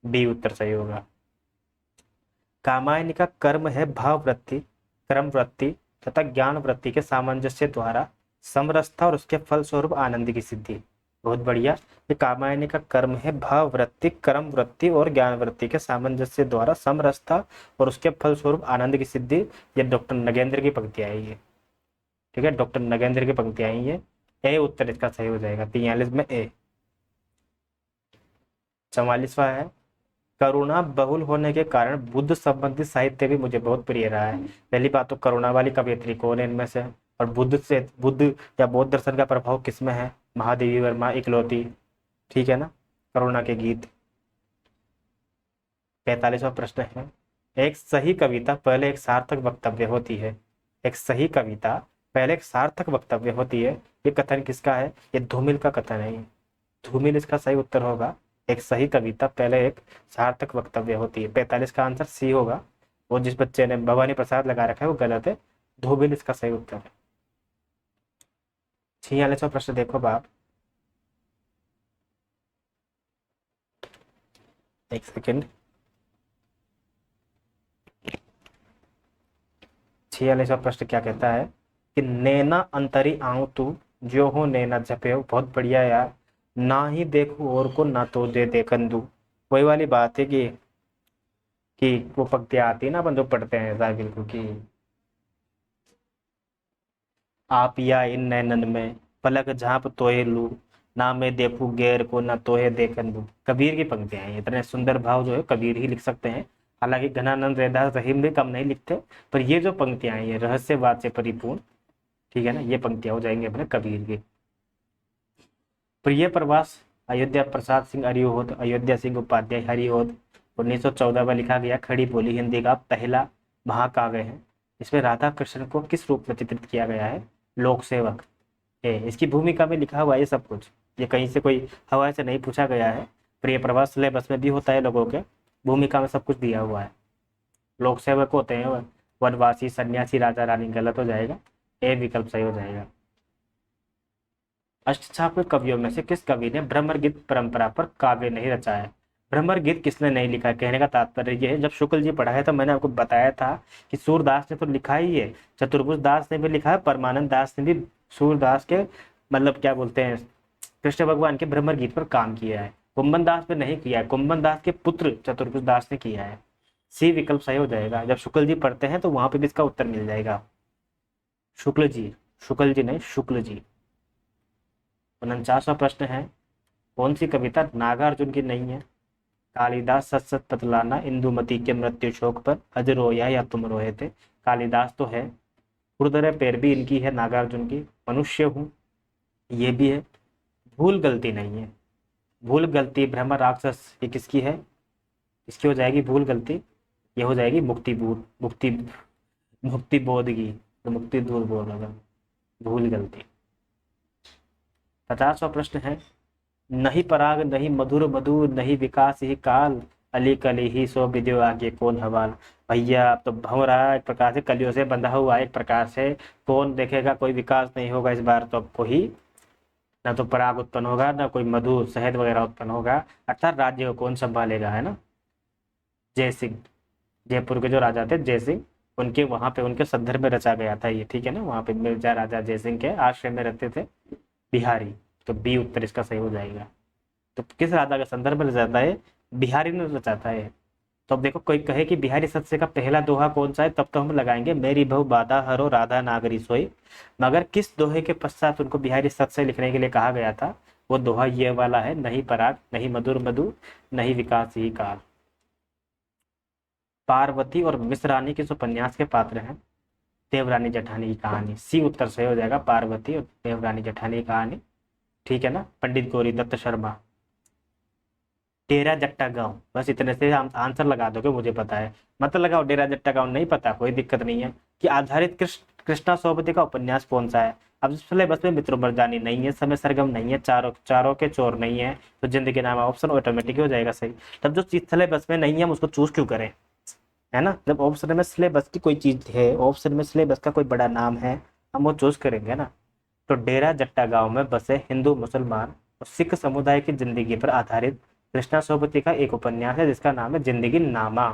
बी उत्तर सही होगा। कामायनी का कर्म है भाव वृत्ति, क्रम वृत्ति तथा ज्ञान वृत्ति के सामंजस्य द्वारा समरसता और उसके फलस्वरूप आनंद की सिद्धि। बहुत बढ़िया। ये कामायनी का कर्म है भाव वृत्ति, क्रम वृत्ति और ज्ञान वृत्ति के सामंजस्य द्वारा समरसता और उसके फलस्वरूप आनंद की सिद्धि। ये डॉक्टर नगेंद्र की पंक्तियां आई है। ठीक है, डॉक्टर नगेंद्र की पंक्तियां आई है। ए उत्तर इसका सही हो जाएगा, 43 में ए। 44वां है, करुणा बहुल होने के कारण बुद्ध संबंधी साहित्य भी मुझे बहुत प्रिय रहा है। पहली बात तो करुणा वाली कवियत्री कौन है इनमें से, और बुद्ध या बौद्ध दर्शन का प्रभाव किसमें है, महादेवी वर्मा इकलौती। ठीक है ना, करुणा के गीत। 45वां प्रश्न है, एक सही कविता पहले एक सार्थक वक्तव्य होती है। एक सही कविता पहले एक सार्थक वक्तव्य होती है, ये कथन किसका है, ये धूमिल का कथन है। धूमिल इसका सही उत्तर होगा। एक सही कविता पहले एक सार्थक वक्तव्य होती है। 45 का आंसर सी होगा। वो जिस बच्चे ने भवानी प्रसाद लगा रखा है वो गलत है, धूमिल इसका सही उत्तर है। 46वां प्रश्न देखो बाप, एक सेकेंड। 46वां प्रश्न क्या कहता है कि नैना अंतरी आऊं तू, जो हो नैना जपे। बहुत बढ़िया यार। ना ही देखू और को ना तो दे देखन दू। वही वाली बात है कि वो पंक्तियां आती है ना अपन जो पढ़ते हैं ऐसा बिल्कुल कि आप या इन नैनन में पलक झांप तोहे लू, ना मैं देखू गैर को ना तोहे देखन दू। कबीर की पंक्तियां हैं। इतने सुंदर भाव जो है कबीर ही लिख सकते हैं। हालांकि घनानंद रैदास रहीम भी कम नहीं लिखते, पर ये जो पंक्तियां हैं ये रहस्यवाद से परिपूर्ण। ठीक है ना, ये पंक्तियां हो जाएंगे अपने कबीर की। प्रिय प्रवास अयोध्या प्रसाद सिंह हरिहोद, अयोध्या सिंह उपाध्याय हरिहोद, 1914 में लिखा गया खड़ी बोली हिंदी का पहला महाकाव्य है। इसमें राधा कृष्ण को किस रूप में चित्रित किया गया है, लोक सेवक। इसकी भूमिका में लिखा हुआ है ये सब कुछ। ये कहीं से कोई हवा से नहीं पूछा गया है, पर ये प्रवास सिलेबस में भी होता है, लोगों के भूमिका में सब कुछ दिया हुआ है। लोक सेवक होते हैं वनवासी, सन्यासी, राजा रानी, गलत हो जाएगा, ए विकल्प सही हो जाएगा। अष्टछाप कवियों में से किस कवि ने भ्रमर गीत परंपरा पर काव्य नहीं रचा है? भ्रमर गीत किसने नहीं लिखा है? कहने का तात्पर्य ये है, जब शुक्ल जी पढ़ाया तो मैंने आपको बताया था कि सूरदास ने तो लिखा ही है, चतुर्भुज दास ने भी लिखा है, परमानंद दास ने भी सूरदास के मतलब क्या बोलते हैं कृष्ण भगवान के भ्रमर गीत पर काम किया है। कुंभन दास पे नहीं किया है, कुंभन दास के पुत्र चतुर्भुज दास ने किया है। सी विकल्प सही हो जाएगा। जब शुक्ल जी पढ़ते हैं तो वहां पे भी इसका उत्तर मिल जाएगा। शुक्ल जी, शुक्ल जी नहीं, शुक्ल जी। 49वां प्रश्न है, कौन सी कविता नागार्जुन की नहीं है? कालिदास सत सत पतलाना, इंदुमती के मृत्यु शोक पर, अज रोया या तुम रोए थे। कालिदास तो है। खुरदरे पैर भी इनकी है, नागार्जुन की। मनुष्य हूँ ये भी है। भूल गलती नहीं है। भूल गलती, भ्रमर राक्षस, ये किसकी है? इसकी हो जाएगी भूल गलती, ये हो जाएगी मुक्ति बोध, मुक्ति बोध की, तो मुक्ति दूर बोल होगा, भूल गलती। 50वां प्रश्न है, नहीं पराग नहीं मधुर मधु, नहीं विकास ही काल, अली कली ही सो विद्यो आगे कौन हवाल। भैया अब तो भंव रहा है, एक प्रकार से कलियों से बंधा हुआ है, एक प्रकार से कौन देखेगा, कोई विकास नहीं होगा इस बार तो आपको ही, ना तो पराग उत्पन्न होगा, ना कोई मधु शहद वगैरह उत्पन्न होगा, अर्थात राज्य को कौन संभालेगा, है ना? जय सिंह, जयपुर के जो राजा थे जय सिंह, उनके वहां पे उनके संदर्भ में रचा गया था ये, ठीक है ना? वहां पे मिर्जा राजा जय सिंह के आश्रय में रहते थे बिहारी, तो बी उत्तर इसका सही हो जाएगा। तो किस राजा का संदर्भ में रचाता है? बिहारी ने रचाता है। तो अब देखो, कोई कहे कि बिहारी सत्स्य का पहला दोहा कौन सा है, तब तो हम लगाएंगे मेरी बहु बाधा हरो राधा नागरी सोई। मगर किस दोहे के पश्चात उनको बिहारी सत्स्य लिखने के लिए कहा गया था? वो दोहा ये वाला है, नहीं पराग नहीं मधुर मधु, नहीं विकास ही काल। पार्वती और मिश्रानी किस उपन्यास के पात्र हैं? देवरानी जेठानी की कहानी, सी उत्तर सही हो जाएगा, पार्वती और देवरानी जेठानी की कहानी, ठीक है ना? पंडित गौरी दत्त शर्मा। डेरा जट्टा गांव, बस इतने से हम आंसर लगा दोगे, मुझे पता है, मत लगाओ डेरा जट्टा गांव, नहीं पता कोई दिक्कत नहीं है। कि आधारित कृष्णा सोबती का उपन्यास कौन सा है? अब सिलेबस में मित्रों मर्दानी नहीं है, समय सरगम नहीं है, चारों चारों के चोर नहीं है, तो जिंदगी नामा ऑप्शन ऑटोमेटिक हो जाएगा सही। तब जो चीज सिलेबस में नहीं है हम उसको चूज क्यों करें, है ना? जब ऑप्शन में सिलेबस की कोई चीज है, ऑप्शन में सिलेबस का कोई बड़ा नाम है, हम वो चूज करेंगे ना। तो डेरा जट्टा गांव में बसे हिंदू, मुसलमान और सिख समुदाय की जिंदगी पर आधारित कृष्णा सोबती का एक उपन्यास है जिसका नाम है जिंदगी नामा।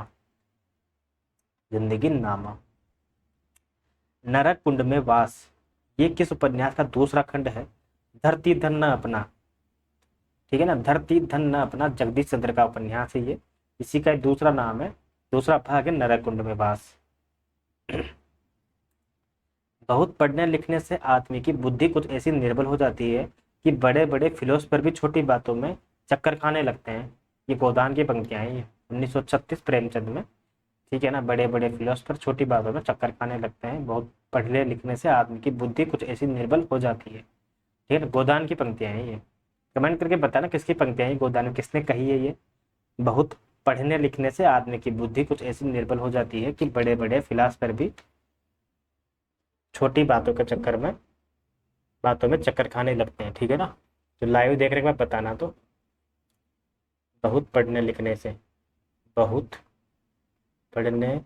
जिंदगी नामा। नरक कुंड में वास, ये किस उपन्यास का दूसरा खंड है? धरती धन न अपना, ठीक है ना? धरती धन न अपना जगदीश चंद्र का उपन्यास है ये, इसी का दूसरा नाम है, दूसरा भाग है नरक कुंड में वास। बहुत पढ़ने लिखने से आदमी की बुद्धि कुछ ऐसी निर्बल हो जाती है कि बड़े बड़े फिलोसफर भी छोटी बातों में चक्कर खाने लगते हैं। ये गोदान की पंक्तियां हैं, ये 1936 प्रेमचंद में, ठीक है ना? बड़े बड़े फिलोसफर छोटी बातों में चक्कर खाने लगते हैं, बहुत पढ़ने लिखने से आदमी की बुद्धि कुछ ऐसी निर्बल हो जाती है, ठीक है ना? गोदान की पंक्तियां हैं ये। कमेंट करके बताना किसकी पंक्तियां हैं, गोदान में किसने कही है ये? बहुत पढ़ने लिखने से आदमी की बुद्धि कुछ ऐसी निर्बल हो जाती है कि बड़े बड़े फिलोसफर भी छोटी बातों में चक्कर खाने लगते हैं, ठीक है ना? तो लाइव देख रहे के बाद बताना। तो बहुत पढ़ने लिखने से, बहुत पढ़ने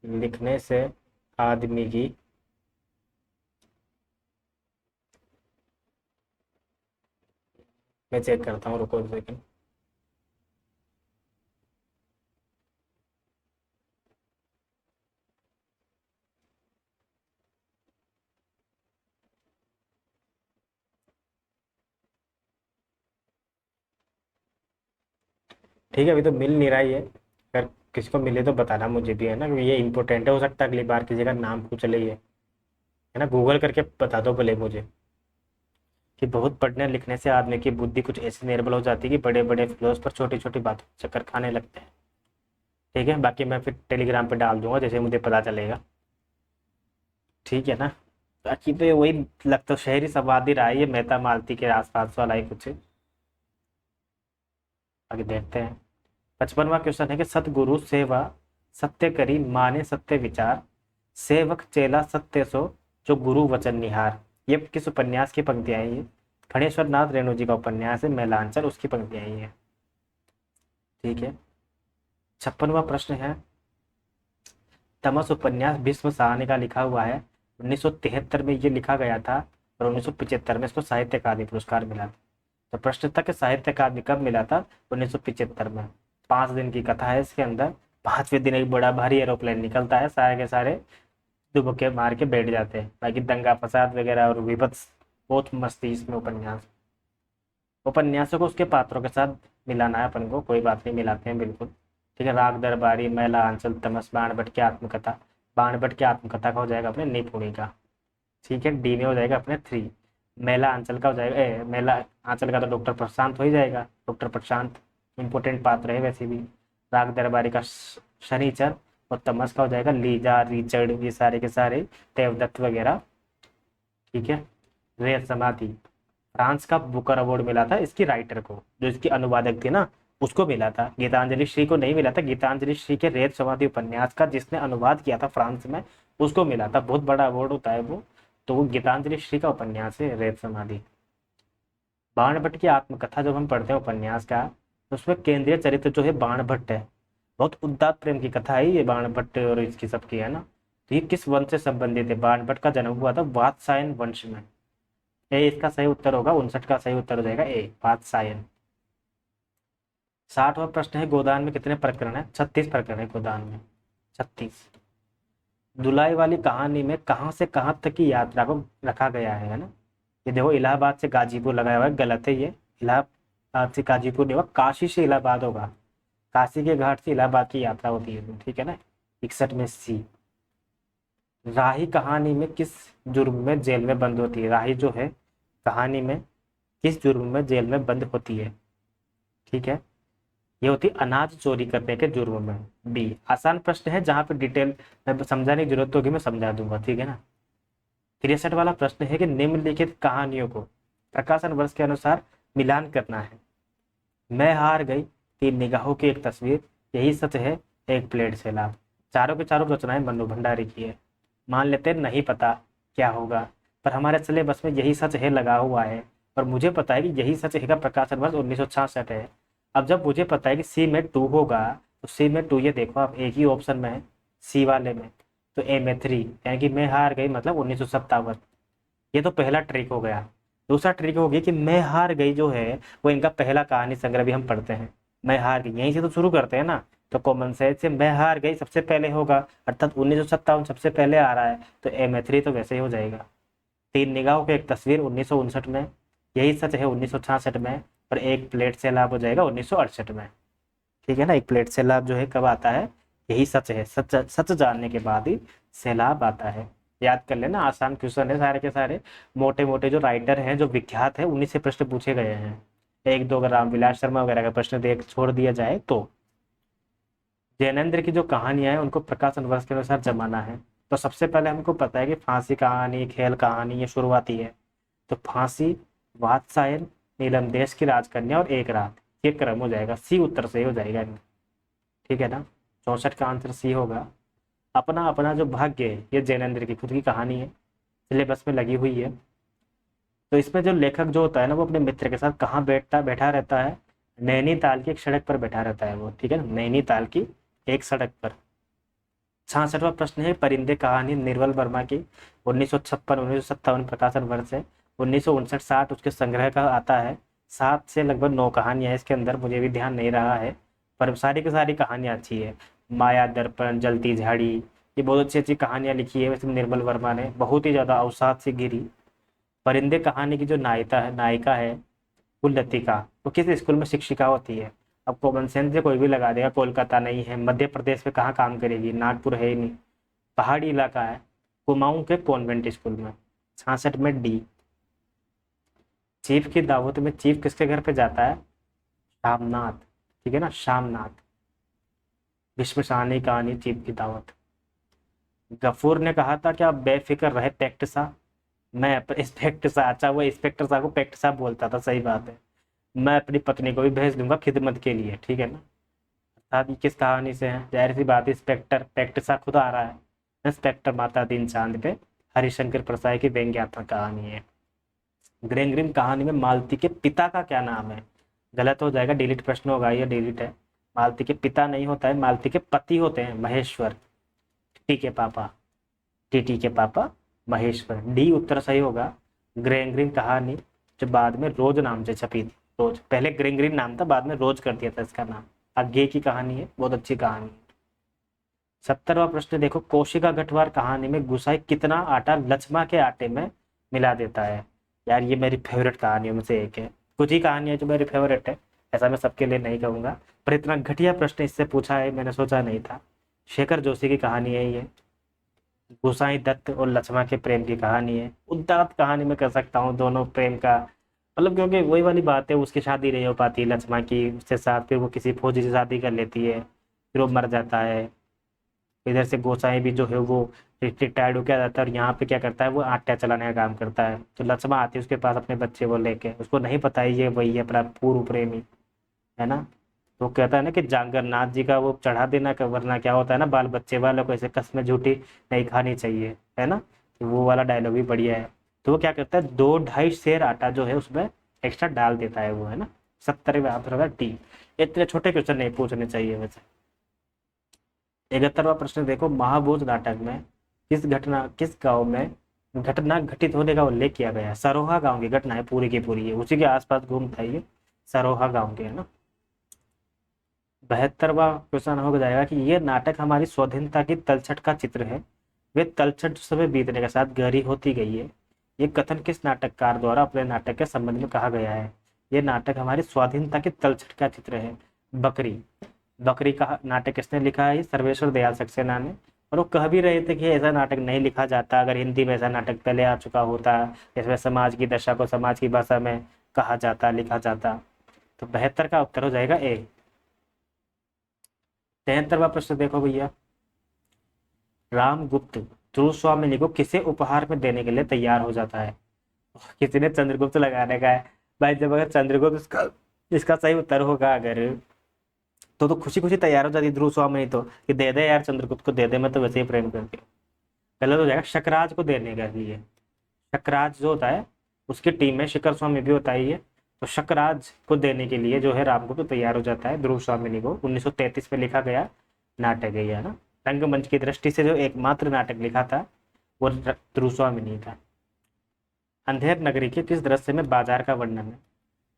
लिखने से आदमी की मैं चेक करता हूँ, रुको एक सेकंड। ठीक है, अभी तो मिल नहीं रहा है ये, अगर किसी को मिले तो बताना मुझे भी, है ना? क्योंकि ये इंपॉर्टेंट है, हो सकता है अगली बार किसी का नाम पूछ ले ये, है ना? गूगल करके बता दो भले मुझे कि बहुत पढ़ने लिखने से आदमी की बुद्धि कुछ ऐसी निर्बल हो जाती है कि बड़े बड़े फिलोसफर छोटी छोटी बातों पर चक्कर खाने लगते हैं, ठीक है? बाकी मैं फिर टेलीग्राम पे डाल दूंगा जैसे मुझे पता चलेगा, ठीक है ना? बाकी तो ये वही लगता, शहरी संवाद ही रहा है ये, मेहता मालती के आसपास वाला ही कुछ। आगे देखते हैं। 55वां क्वेश्चन है कि सतगुरु सेवा सत्य करी माने सत्य विचार, सेवक चेला सत्य सो जो गुरु वचन निहार, ये किस उपन्यास की पंक्तियां हैं ये? फणेश्वर नाथ रेणु जी का उपन्यास है मेलांचल, उसकी पंक्तियां ही है। ठीक है। 56वां प्रश्न है, तमस उपन्यास भीष्म साहनी का लिखा हुआ है। 1973 में ये लिखा गया था और 1975 में इसको साहित्य अकादमी पुरस्कार मिला था। तो प्रश्न था कि साहित्य अकादमी कब मिला था? 1975 में। 5 दिन की कथा है इसके अंदर। 5वें दिन एक बड़ा भारी एरोप्लेन निकलता है, सारे के सारे दुबके मार के बैठ जाते हैं। बाकी दंगा फसाद वगैरह और विभत्स, बहुत मस्ती इसमें उपन्यास। उपन्यासों को उसके पात्रों के साथ मिलाना है अपन को, कोई बात नहीं, मिलाते हैं बिल्कुल। ठीक है। राग दरबारी, मैला आंचल, तमस, बाण भट्ट की आत्मकथा। बाण भट्ट की आत्मकथा का हो जाएगा अपने निपुणी का। ठीक है। डी में हो जाएगा अपने 3। मेला आंचल का हो जाएगा मेला आंचल का तो डॉक्टर प्रशांत हो ही जाएगा। डॉक्टर प्रशांत इंपोर्टेंट पात्र है वैसे भी। राग दरबारी का शनिचर, और तमस का हो जाएगा लीजा, रिचर्ड, ये सारे के सारे, देवदत्त वगैरह। ठीक है। रेत समाधि, फ्रांस का बुकर अवार्ड मिला था इसकी राइटर को, जो इसकी अनुवादक थी ना, उसको मिला था। गीतांजलि श्री को नहीं मिला था। गीतांजलि श्री के रेत समाधि उपन्यास का जिसने अनुवाद किया था फ्रांस में, उसको मिला था। बहुत बड़ा अवार्ड होता है वो। तो वो गीतांजलि श्री का उपन्यास है रेत समाधि। बाण भट्ट की आत्मकथा जब हम पढ़ते हैं उपन्यास का, तो उसमें केंद्रीय चरित्र जो है बाण भट्ट है। बहुत उदात्त प्रेम की कथा है ये बाण भट्ट और इसकी सबकी, है ना। तो ये किस वंश से संबंधित है? बाण भट्ट का जन्म हुआ था वात्सायन वंश में। ए इसका सही उत्तर होगा, 59 का सही उत्तर हो जाएगा ए, वात्सायन। 60वां प्रश्न है, गोदान में कितने प्रकरण है? 36 प्रकरण है गोदान में, 36। धुलाई वाली कहानी में कहाँ से कहाँ तक की यात्रा को रखा गया है ना। ये देखो इलाहाबाद से गाजीपुर लगाया हुआ है, गलत है ये। इलाहाबाद से गाजीपुर नहीं होगा, काशी से इलाहाबाद होगा। काशी के घाट से इलाहाबाद की यात्रा होती है, ठीक है ना। 61 में सी। राही कहानी में किस जुर्म में जेल में बंद होती है? राही जो है कहानी में किस जुर्म में जेल में बंद होती है? ठीक है। ये होती है अनाज चोरी करने के जुर्म में। बी। आसान प्रश्न है, जहां पे डिटेल में समझाने की जरूरत होगी मैं समझा दूंगा, ठीक है ना। 63 वाला प्रश्न है कि निम्नलिखित कहानियों को प्रकाशन वर्ष के अनुसार मिलान करना है। मैं हार गई, 3 निगाहों की एक तस्वीर, यही सच है, एक प्लेट सैलाब। चारों के चारों रचनाएं मन्नू भंडारी की है। मान लेते हैं नहीं पता क्या होगा, पर हमारे सिलेबस में यही सच है लगा हुआ है, और मुझे पता है कि यही सच है का प्रकाशन वर्ष 1966 है। अब जब मुझे पता है कि सी में 2 होगा, तो सी में 2, ये देखो आप एक ही ऑप्शन में है सी वाले में, तो ए में 3, यानी कि मैं हार गई मतलब 1957। ये तो पहला ट्रिक हो गया। दूसरा ट्रिक हो गया कि मैं हार गई जो है वो इनका पहला कहानी संग्रह भी हम पढ़ते हैं। मैं हार गई यहीं से तो शुरू करते हैं ना, तो कॉमन सेंस से मैं हार गई सबसे पहले होगा, अर्थात 1957 सबसे पहले आ रहा है, तो ए में 3 तो वैसे ही हो जाएगा। 3 निगाहों की एक तस्वीर 1959 में, यही सच है 1966 में, और एक प्लेट से लाभ हो जाएगा 1968 में। ठीक है ना। एक प्लेट सैलाब जो है कब आता है? यही सच है, सच सच जानने के बाद ही सैलाब आता है। याद कर लेना, आसान क्वेश्चन है सारे के सारे। मोटे मोटे जो राइटर हैं जो विख्यात है उन्हीं से प्रश्न पूछे गए हैं। एक दो अगर रामविलास शर्मा वगैरह का प्रश्न देख छोड़ दिया जाए तो। जैनेन्द्र की जो कहानियां हैं उनको प्रकाशन वर्ष के अनुसार जमाना है। तो सबसे पहले हमको पता है कि फांसी कहानी, खेल कहानी, ये शुरुआती है। तो फांसी, वात्सायन, नीलम देश की राजकन्या और एक रात, ये क्रम हो जाएगा। सी उत्तर सही हो जाएगा। ठीक है ना। 64 का आंसर सी होगा। अपना अपना जो भाग्य है, ये जैनेन्द्र की खुद की कहानी है, सिलेबस में लगी हुई है। तो इसमें जो लेखक जो होता है ना, वो अपने मित्र के साथ कहाँ बैठा रहता है? नैनीताल की एक सड़क पर बैठा रहता है वो, ठीक है ना, नैनीताल की एक सड़क पर। 66वां प्रश्न है, परिंदे कहानी निर्मल वर्मा की 1956 1957 प्रकाशन वर्ष है। 1959-60 उसके संग्रह का आता है। 7 से लगभग 9 कहानियां इसके अंदर, मुझे भी ध्यान नहीं रहा है, पर सारी की सारी कहानियां अच्छी है। माया दर्पण, जलती झाड़ी, ये बहुत अच्छी अच्छी कहानियां लिखी है वैसे निर्मल वर्मा ने, बहुत ही ज्यादा अवसाद से घिरी। परिंदे कहानी की जो नायिका है वो लतिका, वो किस स्कूल में शिक्षिका होती है? अब कॉमन सेंस से कोई भी लगा देगा, कोलकाता नहीं है, मध्य प्रदेश में कहाँ काम करेगी, नागपुर है ही नहीं, पहाड़ी इलाका है, कुमाऊं के कॉन्वेंट स्कूल में। 66 में डी। चीफ की दावत में चीफ किसके घर पे जाता है? शामनाथ, ठीक है ना, शामनाथ। भीष्म शाहनी कहानी चीफ की दावत। गफूर ने कहा था कि आप बेफिक्र रहे पेक्ट सा, मैं इंस्पेक्टर सा, अच्छा वो इंस्पेक्टर साहब को पेक्ट साहब बोलता था, सही बात है। मैं अपनी पत्नी को भी भेज दूंगा खिदमत के लिए, ठीक है ना। अर्थात ये किस कहानी से है? जाहिर सी बात है, इंस्पेक्टर पेक्ट सा खुद आ रहा है। इंस्पेक्टर माता दीन चांद पे हरिशंकर प्रसाद की व्यंग्यात्मक कहानी है। ग्रेम ग्रीम कहानी में मालती के पिता का क्या नाम है? गलत हो जाएगा, डिलीट प्रश्न होगा, ये डिलीट है। मालती के पिता नहीं होता है, मालती के पति होते हैं, महेश्वर। टी के पापा, टीटी के पापा महेश्वर, डी उत्तर सही होगा। ग्रेम ग्रीम कहानी जो बाद में रोज नाम से छपी थी, रोज, पहले ग्रेम ग्रीम नाम था, बाद में रोज कर दिया था इसका नाम। आगे की कहानी है, बहुत अच्छी कहानी है। 70वां प्रश्न देखो, कोशिका गठवार कहानी में गुसाई कितना आटा लक्ष्मा के आटे में मिला देता है? यार ये मेरी फेवरेट कहानियों में से एक है, कुछ ही कहानी है जो मेरी फेवरेट है, ऐसा मैं सबके लिए नहीं कहूंगा, पर इतना घटिया प्रश्न इससे पूछा है मैंने सोचा नहीं था। शेखर जोशी की कहानी है ये, गोसाई दत्त और लक्ष्मा के प्रेम की कहानी है। उदात्त कहानी में कर सकता हूँ दोनों प्रेम का, मतलब क्योंकि वही वाली बात है, उसकी शादी नहीं हो पाती लक्ष्मा की उसके साथ, फिर वो किसी फौजी से शादी कर लेती है, फिर वो मर जाता है। इधर से गोसाई भी जो है वो रिटायर्ड होकर आ जाता है, और यहाँ पे क्या करता है, वो आटा चलाने का काम करता है। तो लक्ष्मा आती है उसके पास अपने बच्चे को लेके, उसको नहीं पता है ये वही है अपना पूर्व प्रेमी, है ना। तो कहता है ना कि जागरनाथ जी का वो चढ़ा देना का, वरना क्या होता है ना, बाल बच्चे वालों को ऐसे कसमें झूठी नहीं खानी चाहिए, है ना। तो वो वाला डायलॉग भी बढ़िया है। तो वो क्या करता है, 2-2.5 सेर आटा जो है उसमें एक्स्ट्रा डाल देता है वो, है ना। 70वें आंसर होगा टी। इतने छोटे क्वेश्चन नहीं पूछने चाहिए वैसे। 71वां प्रश्न देखो, महाभोज नाटक में किस गांव में घटना घटित होने का उल्लेख किया गया है? सरोहा गांव की घटना है पूरी की पूरी है, उसी के आसपास घूमता है ये, सरोहा गांव के, है ना। 72वां क्वेश्चन हो जाएगा कि ये नाटक हमारी स्वाधीनता की तलछट का चित्र है, वे तलछट जो समय बीतने के साथ गहरी होती गई है। ये कथन किस नाटककार द्वारा अपने नाटक के संबंध में कहा गया है? ये नाटक हमारी स्वाधीनता की तलछट का चित्र है। बकरी, बकरी का नाटक किसने लिखा है? ये सर्वेश्वर दयाल सक्सेना ने। और वो कह भी रहे थे कि ऐसा नाटक नहीं लिखा जाता, अगर हिंदी में ऐसा नाटक पहले आ चुका होता, इसमें समाज की दशा को समाज की भाषा में कहा जाता, लिखा जाता। तो 72 का उत्तर हो जाएगा ए। 73वां प्रश्न देखो भैया, रामगुप्त ध्रुव स्वामिनी को किसे उपहार में देने के लिए तैयार हो जाता है? किसी ने चंद्रगुप्त लगाने का है भाई, जब अगर चंद्रगुप्त इसका इसका सही उत्तर होगा अगर, तो खुशी खुशी तैयार हो जाती ध्रुव स्वामिनी, तो कि दे दे यार चंद्रगुप्त को दे दे, मैं तो वैसे ही प्रेम करती हूँ। गलत हो जाएगा, शकराज को देने का भी है। शकराज जो होता है उसकी टीम में शिखर स्वामी भी होता है ये, तो शकराज को देने के लिए जो है रामगुप्त तैयार हो जाता है ध्रुव स्वामिनी को। 1933 में लिखा गया नाटक है ये, ना। रंगमंच की दृष्टि से जो एकमात्र नाटक लिखा था वो ध्रुव स्वामिनी था। अंधेर नगरी के किस दृश्य में बाजार का वर्णन है?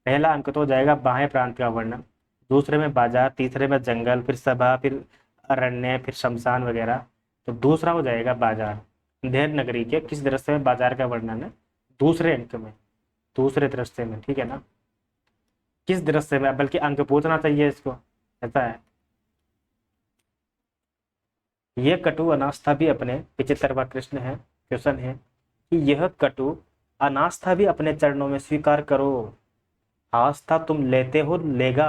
पहला अंक तो हो जाएगा बाह्य प्रांत का वर्णन, दूसरे में बाजार, तीसरे में जंगल, फिर सभा, फिर अरण्य, फिर शमशान वगैरह। तो दूसरा हो जाएगा बाजार। अंधेर नगरी के किस दृश्य में बाजार का वर्णन है? दूसरे अंक में, दूसरे दृश्य में, ठीक है ना। किस दृश्य में, बल्कि अंक पूछना चाहिए इसको, ऐसा है। यह कटु अनास्था भी अपने 75वां कृष्ण है क्वेश्चन है कि यह कटु अनास्था भी अपने चरणों में स्वीकार करो। आस्था तुम लेते हो, लेगा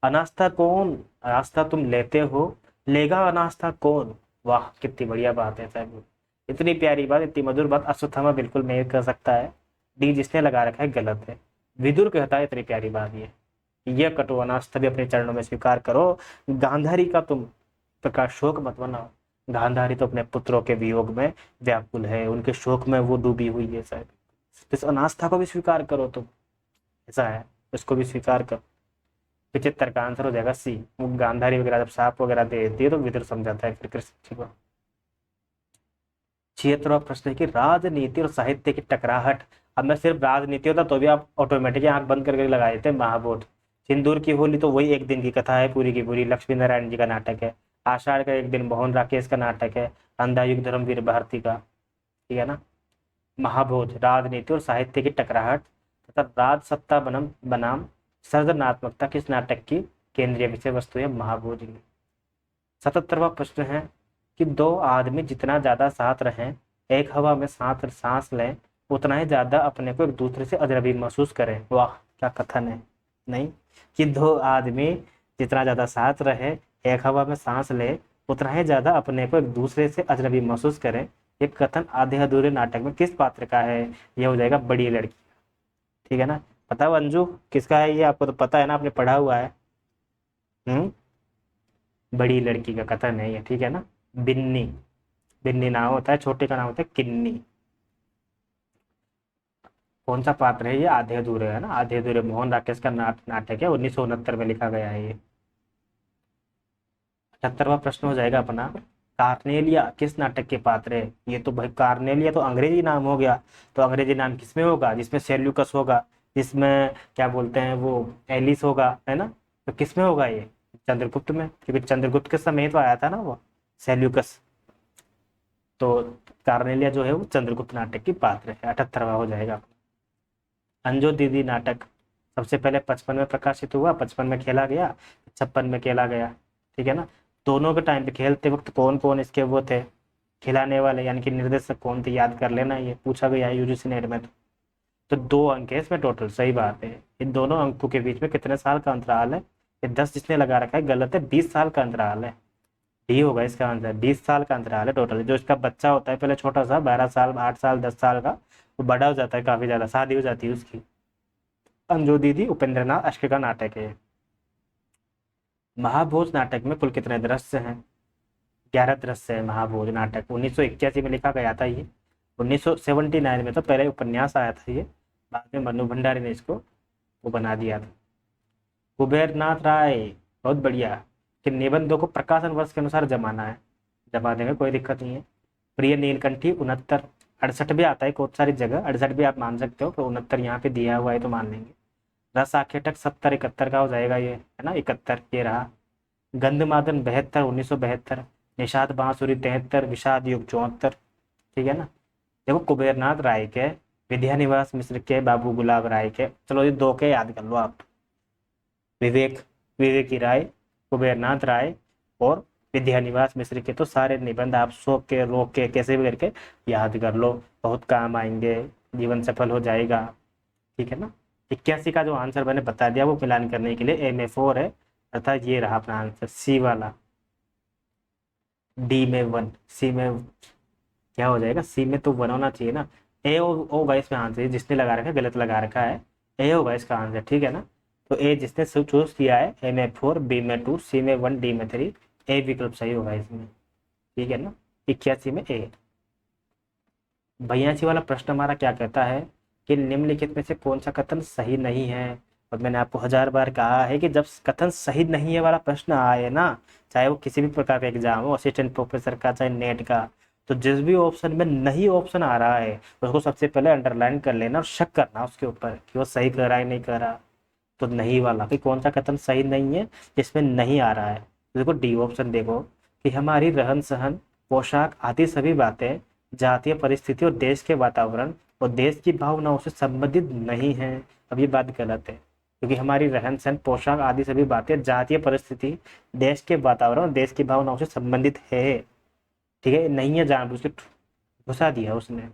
अनास्था कौन? आस्था तुम लेते हो, लेगा अनास्था कौन? वाह कितनी बढ़िया बात है साहब, इतनी प्यारी बात, इतनी मधुर बात अश्वत्थामा बिल्कुल नहीं कर सकता है। डी जिसने लगा रखा है गलत है, विदुर कहता है इतनी प्यारी बात ये कटु अनास्था भी अपने चरणों में स्वीकार करो। गांधारी का तुम प्रकार शोक मत बनाओ, गांधारी तो अपने पुत्रों के वियोग में व्याकुल है, उनके शोक में वो डूबी हुई है साहब। इस अनास्था को भी स्वीकार करो तुम, ऐसा है, इसको भी स्वीकार करो। 75 का आंसर हो जाएगा सी। वो गांधारी वगैरह जब साप वगैरह दे देती है तो विदुर समझाता है फिर कृष्ण जी को। 76वां प्रश्न है कि राजनीति और साहित्य की टकराहट, अब मैं सिर्फ राजनीति होता तो भी आप ऑटोमेटिक आंख बंद करके लगा देते महाबोध। सिंदूर की होली तो वही एक दिन की कथा है पूरी की पूरी, लक्ष्मी नारायण जी का नाटक है। आषाढ़ का एक दिन मोहन राकेश का नाटक है, अंधा युग धर्मवीर भारती का, ठीक है ना। महाबोध राजनीति और साहित्य की टकराहट तथा राज सत्ता बनाम सृजनात्मकता किस नाटक की केंद्रीय विषय वस्तु है? महाबोध की। 77वां प्रश्न है कि दो आदमी जितना ज्यादा साथ रहें, एक हवा में साथ सांस लें, उतना ही ज्यादा अपने को एक दूसरे से अजनबी महसूस करें। वाह क्या कथन है। नहीं, कि दो आदमी जितना ज्यादा साथ रहे, एक हवा में सांस ले, उतना ही ज्यादा अपने को एक दूसरे से अजनबी महसूस करें। ये कथन आधे अधूरे नाटक में किस पात्र का है? ये हो जाएगा बड़ी लड़की, ठीक है ना। बताओ अंजू किसका है ये, आपको तो पता है ना, आपने पढ़ा हुआ है। बड़ी लड़की का कथन है ये, ठीक है ना। बिन्नी, बिन्नी नाम होता है, छोटे का नाम होता है किन्नी। कौन सा पात्र है ये? आधे अधूरे, है ना, आधे अधूरे मोहन राकेश का नाटक है, 1969 में लिखा गया है ये। 78वां प्रश्न हो जाएगा अपना, कार्नेलिया किस नाटक के पात्र है? ये तो भाई कार्नेलिया तो अंग्रेजी नाम हो गया, तो अंग्रेजी नाम किसमें होगा? जिसमें सेल्यूकस होगा, जिसमें क्या बोलते हैं वो, एलिस होगा, है ना। तो किसमें होगा ये? चंद्रगुप्त में, क्योंकि चंद्रगुप्त के समय तो आया था ना वो सेल्यूकस। तो कार्नेलिया जो है वो चंद्रगुप्त नाटक की पात्र है। 78वां हो जाएगा। अंजो दीदी नाटक सबसे पहले 55 में प्रकाशित हुआ, 55 में खेला गया, 56 में खेला गया, ठीक है ना। दोनों के टाइम पे खेलते वक्त कौन कौन इसके वो थे, खिलाने वाले यानी कि निर्देशक कौन थे, याद कर लेना, ये पूछा गया है यूजीसी नेट में। तो 2 अंक है इसमें टोटल, सही बात है। इन दोनों अंकों के बीच में कितने साल का अंतराल है? ये 10 जिसने लगा रखा है गलत है, 20 साल का अंतराल है। डी होगा इसका आंसर, 20 साल का अंतराल है टोटल। जो इसका बच्चा होता है पहले छोटा सा, 12 साल, 8 साल, 10 साल का, वो बड़ा हो जाता है काफी ज्यादा, शादी हो जाती है उसकी। अंजू दीदी उपेंद्र नाथ अश्क का नाटक है। महाभोज नाटक में कुल कितने दृश्य हैं? 11 दृश्य है महाभोज नाटक, 1981 में लिखा गया था ये। 1979 में तो पहले उपन्यास आया था ये, बाद में मनु भंडारी ने इसको वो बना दिया था। कुबेर नाथ राय, बहुत बढ़िया। कि निबंधों को प्रकाशन वर्ष के अनुसार जमाना है, जमा देंगे, कोई दिक्कत नहीं है। प्रिय नीलकंठी 69, 68 भी आता है बहुत सारी जगह, 68 भी आप मान सकते हो, तो 69 यहाँ पे दिया हुआ है तो मान लेंगे। रस आखेटक 70, 71 का हो जाएगा ये, है ना, 71 ये रहा। गंधमादन 72, 1972। निषाद बांसुरी 73, विषाद युग 74, ठीक है ना। देखो कुबेरनाथ राय के, विद्यानिवास मिश्र के, बाबू गुलाब राय के, चलो ये 2 के याद कर लो आप। विवेक, विवेकी राय, कुबेरनाथ राय और विद्यानिवास मिश्र के तो सारे निबंध आप सो के, रोक के, कैसे भी करके याद कर लो, बहुत काम आएंगे, जीवन सफल हो जाएगा, ठीक है ना। 81 का जो आंसर मैंने बता दिया वो मिलान करने के लिए MA4 है, अर्थात ये रहा अपना आंसर सी वाला। डी में 1, सी में क्या हो जाएगा? सी में तो 1 होना चाहिए ना। ए होगा इसमें आंसर, जिसने लगा रखा है गलत लगा रखा है, ए होगा इसका आंसर, ठीक है ना। तो ए जिसने चूज किया है, MA4, बी में 2, सी में 1, डी में 3, ए विकल्प सही होगा इसमें, ठीक है ना। 81 में ए। 82 वाला प्रश्न हमारा क्या कहता है कि निम्नलिखित में से कौन सा कथन सही नहीं है? और मैंने आपको 1000 बार कहा है कि जब कथन सही नहीं है वाला प्रश्न आए ना, चाहे वो किसी भी प्रकार का एग्जाम हो, असिस्टेंट प्रोफेसर का, चाहे नेट का, तो जिस भी ऑप्शन में नहीं ऑप्शन आ रहा है उसको सबसे पहले अंडरलाइन कर लेना और शक करना उसके ऊपर कि वो सही कर रहा है नहीं कर रहा। तो नहीं वाला कि कौन सा कथन सही नहीं है जिसमें नहीं आ रहा है, तो देखो डी ऑप्शन देखो कि हमारी रहन सहन, पोशाक आदि सभी बातें जातीय परिस्थिति और देश के वातावरण और देश की भावनाओं से संबंधित नहीं है। अब ये बात गलत है, क्योंकि हमारी रहन सहन, पोशाक आदि सभी बातें जातीय परिस्थिति, देश के वातावरण और देश की भावनाओं से संबंधित है, ठीक है। नहीं है, जानबूझ के घुसा दिया उसने,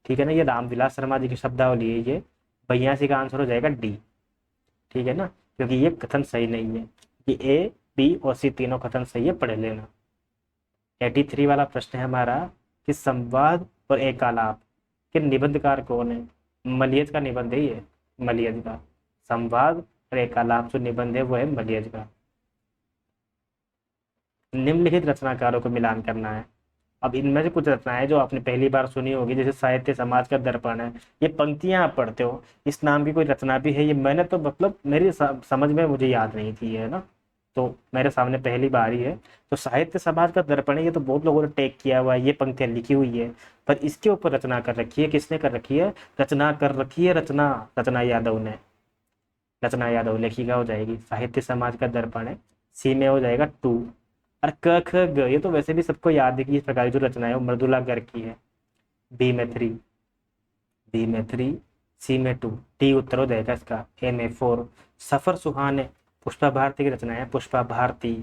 ठीक है ना। ये रामविलास शर्मा जी की शब्दावली है ये। 82 का आंसर हो जाएगा डी, ठीक है ना, क्योंकि ये कथन सही नहीं है। ये ए, बी और सी तीनों कथन सही है, पढ़ लेना। 83 वाला प्रश्न है हमारा कि संवाद और एकालाप के निबंधकार कौन है? मलियज का निबंध है ये, मलियज का। संवाद और एकालाप जो निबंध है वो है मलियज का। निम्नलिखित रचनाकारों को मिलान करना है। अब इनमें से कुछ रचनाएं जो आपने पहली बार सुनी होगी, जैसे साहित्य समाज का दर्पण है, ये पंक्तियां आप पढ़ते हो, इस नाम की कोई रचना भी है ये? मैंने तो मतलब मेरी समझ में मुझे याद नहीं थी, है ना, तो मेरे सामने पहली बार ही है। तो साहित्य समाज का दर्पण है, ये तो बहुत लोगों ने टेक किया हुआ है, ये पंक्तियां लिखी हुई है, पर इसके ऊपर रचना कर रखी है, किसने कर रखी है? रचना कर रखी है, रचना, रचना यादव ने। रचना यादव लेखिका हो जाएगी। साहित्य समाज का दर्पण है, सी में हो जाएगा 2। और क ख ग ये तो वैसे भी सबको याद है कि इस प्रकार की जो रचना है वो मृदुला गर्ग की है। बी में 3, बी में 3, सी में 2, टी उत्तर हो जाएगा इसका। ए में 4। सफर सुहाने पुष्पा भारती की रचना है, पुष्पा भारती,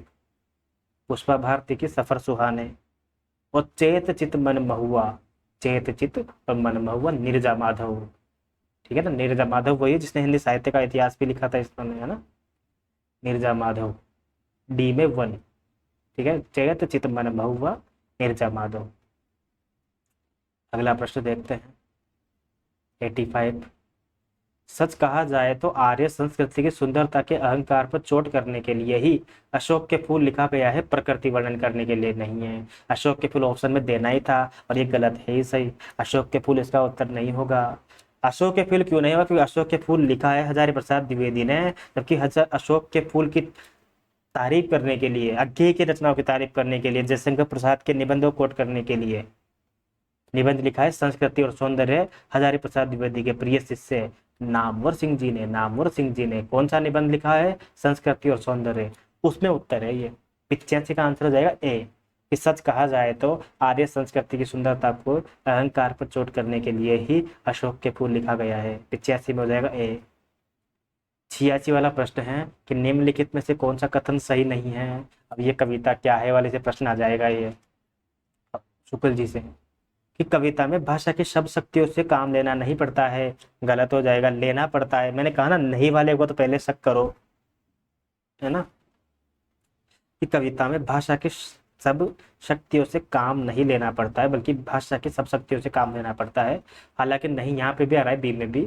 पुष्पा भारती की सफर सुहाने। और चेत चित मन महुआ, चेत चित और मन महुआ नीरजा माधव, ठीक है ना। नीरजा माधव वही है जिसने हिंदी साहित्य का इतिहास भी लिखा था इसमें, है ना, नीरजा माधव। डी में 1, ठीक है, चेत चित मन महुआ नीरजा माधव। अगला प्रश्न देखते हैं 85। सच कहा जाए तो आर्य संस्कृति की सुंदरता के अहंकार पर चोट करने के लिए ही अशोक के फूल लिखा गया है, प्रकृति वर्णन करने के लिए नहीं है। अशोक के फूल ऑप्शन में देना ही था और ये गलत है ही सही। अशोक के फूल इसका उत्तर नहीं होगा। अशोक के फूल क्यों नहीं होगा? क्योंकि अशोक के फूल लिखा है हजारी प्रसाद द्विवेदी ने, जबकि अशोक के फूल की तारीफ करने के लिए, अज्ञे की रचनाओं की तारीफ करने के लिए, जयशंकर प्रसाद के निबंधों को कोट करने के लिए निबंध लिखा है संस्कृति और सौंदर्य, हजारी प्रसाद द्विवेदी के प्रिय शिष्य नामवर सिंह जी ने। नामवर सिंह जी ने कौन सा निबंध लिखा है? संस्कृति और सौंदर्य। उसमें उत्तर है ये 85 का आंसर हो जाएगा ए, कि सच कहा जाए तो आर्य संस्कृति की सुंदरता को अहंकार पर चोट करने के लिए ही अशोक के फूल लिखा गया है। 85 में हो जाएगा ए। 86 वाला प्रश्न है कि निम्नलिखित में से कौन सा कथन सही नहीं है? अब ये कविता क्या है वाले से प्रश्न आ जाएगा ये शुक्ल जी से, कि कविता में भाषा की शब्द शक्तियों से काम लेना नहीं पड़ता है। गलत हो जाएगा, लेना पड़ता है। मैंने कहा ना, नहीं वाले को तो पहले शक करो, है ना, कि कविता में भाषा की सब शक्तियों से काम नहीं लेना पड़ता है, बल्कि भाषा की सब शक्तियों से काम लेना पड़ता है। हालांकि नहीं, यहाँ पे भी आ रहा है, बी में भी,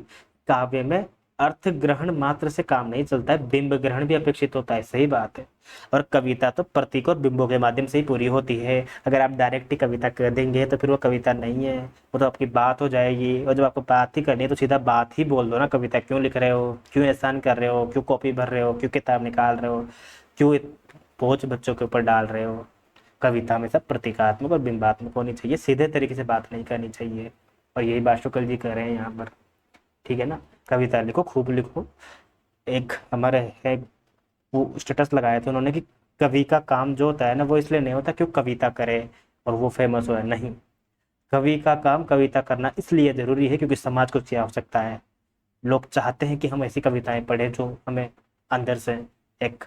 काव्य में अर्थ ग्रहण मात्र से काम नहीं चलता है, बिंब ग्रहण भी अपेक्षित होता है। सही बात है। और कविता तो प्रतीक और बिंबों के माध्यम से ही पूरी होती है। अगर आप डायरेक्ट ही कविता कर देंगे तो फिर वो कविता नहीं है, वो तो आपकी बात हो जाएगी। और जब आपको बात ही करनी है तो सीधा बात ही बोल दो ना, कविता क्यों लिख रहे हो, क्यों एहसान कर रहे हो, क्यों कॉपी भर रहे हो, क्यों किताब निकाल रहे हो, क्यों बोझ बच्चों के ऊपर डाल रहे हो। कविता में सब प्रतीकात्मक और बिंबात्मक होनी चाहिए, सीधे तरीके से बात नहीं करनी चाहिए। और यही बात शुक्ल जी कर रहे हैं यहाँ पर, ठीक है ना। कविता लिखो, खूब लिखो। एक हमारे है वो स्टेटस लगाए थे उन्होंने कि कवि का काम जो होता है ना, वो इसलिए नहीं होता क्यों कविता करे और वो फेमस हो, है नहीं। कवि का काम कविता करना इसलिए जरूरी है क्योंकि समाज को उसकी आवश्यकता है। लोग चाहते हैं कि हम ऐसी कविताएं पढ़ें जो हमें अंदर से एक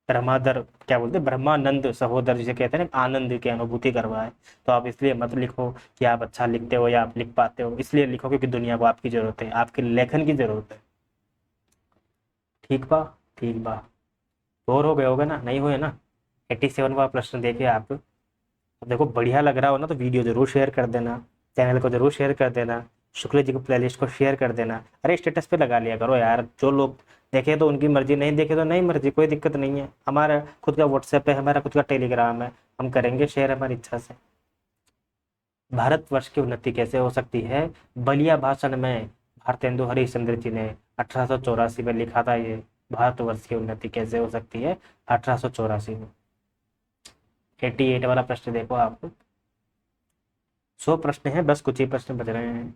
ब्रह्मादर, क्या बोलते हैं, ब्रह्मानंद सहोदर जिसे कहते हैं ना, आनंद की अनुभूति करवाए। तो आप इसलिए मत लिखो कि आप अच्छा लिखते हो या आप लिख पाते हो, इसलिए लिखो क्योंकि दुनिया को आपकी जरूरत है, आपके लेखन की जरूरत है। ठीक बा, ठीक बा। बोर हो गए होगे ना? नहीं हुए ना? 87 वाला प्रश्न देखे आप, तो देखो बढ़िया लग रहा हो ना तो वीडियो जरूर शेयर कर देना, चैनल को जरूर शेयर कर देना, शुक्ल जी को प्लेलिस्ट को शेयर कर देना। अरे स्टेटस पे लगा लिया करो यार, जो लोग देखे तो उनकी मर्जी, नहीं देखे तो नहीं मर्जी, कोई दिक्कत नहीं है। हमारा खुद का व्हाट्सएप है, हमारा खुद का टेलीग्राम है, हम करेंगे शेयर हमारी इच्छा से। भारतवर्ष की उन्नति कैसे हो सकती है? बलिया भाषण में भारतेंदु हरिश्चंद्र जी ने 1884 में लिखा था ये, भारतवर्ष की उन्नति कैसे हो सकती है 1884 में। 88 वाला प्रश्न देखो आप, 100 प्रश्न है, बस कुछ ही प्रश्न बच रहे हैं।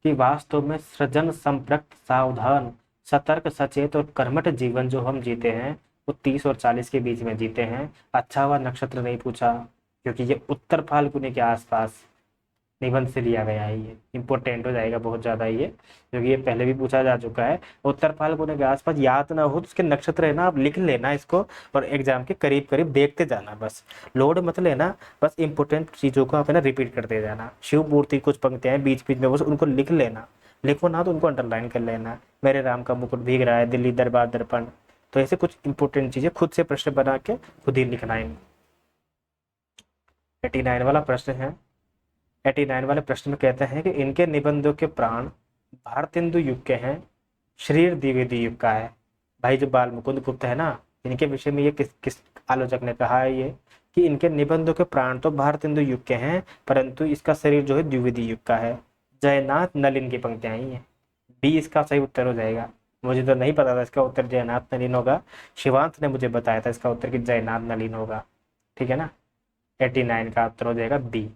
कि वास्तव में सृजन संप्रक्त सावधान सतर्क सचेत और कर्मठ जीवन जो हम जीते हैं वो 30 और 40 के बीच में जीते हैं। अच्छा हुआ नक्षत्र नहीं पूछा, क्योंकि ये उत्तर फाल्गुनी के आसपास निबंध से लिया गया है। ये इंपॉर्टेंट हो जाएगा बहुत ज्यादा ये, क्योंकि ये पहले भी पूछा जा चुका है। उत्तर फाल्गुनी के आसपास याद ना हो तो उसके नक्षत्र है ना, आप लिख लेना इसको और एग्जाम के करीब करीब देखते जाना, बस लोड मत लेना। बस इंपॉर्टेंट चीजों को आप है ना रिपीट करते जाना। शिव मूर्ति कुछ पंक्तियां बीच बीच में, बस उनको लिख लेना, लिखो ना तो उनको अंडरलाइन कर लेना। मेरे राम का मुकुट भीग रहा है, दिल्ली दरबार दर्पण। तो ऐसे कुछ इंपॉर्टेंट चीजें खुद से प्रश्न बना के खुद ही लिखना है। 89 वाला प्रश्न है, 89 वाले प्रश्न में कहते हैं कि इनके निबंधों के प्राण भारतेंदु युग के हैं, शरीर द्विवेदी युग का है। भाई जो बाल मुकुंद गुप्त है ना, इनके विषय में ये किस किस आलोचक ने कहा है ये, कि इनके निबंधों के प्राण तो भारतेंदु युग के हैं, परंतु इसका शरीर जो है द्विवेदी युग का है। जयनाथ नलिन की पंक्तियां ही है, बी इसका सही उत्तर हो जाएगा। मुझे तो नहीं पता था इसका उत्तर जयनाथ नलिन होगा, शिवांत ने मुझे बताया था इसका उत्तर कि जयनाथ नलिन होगा, ठीक है ना। 89 का उत्तर हो जाएगा बी।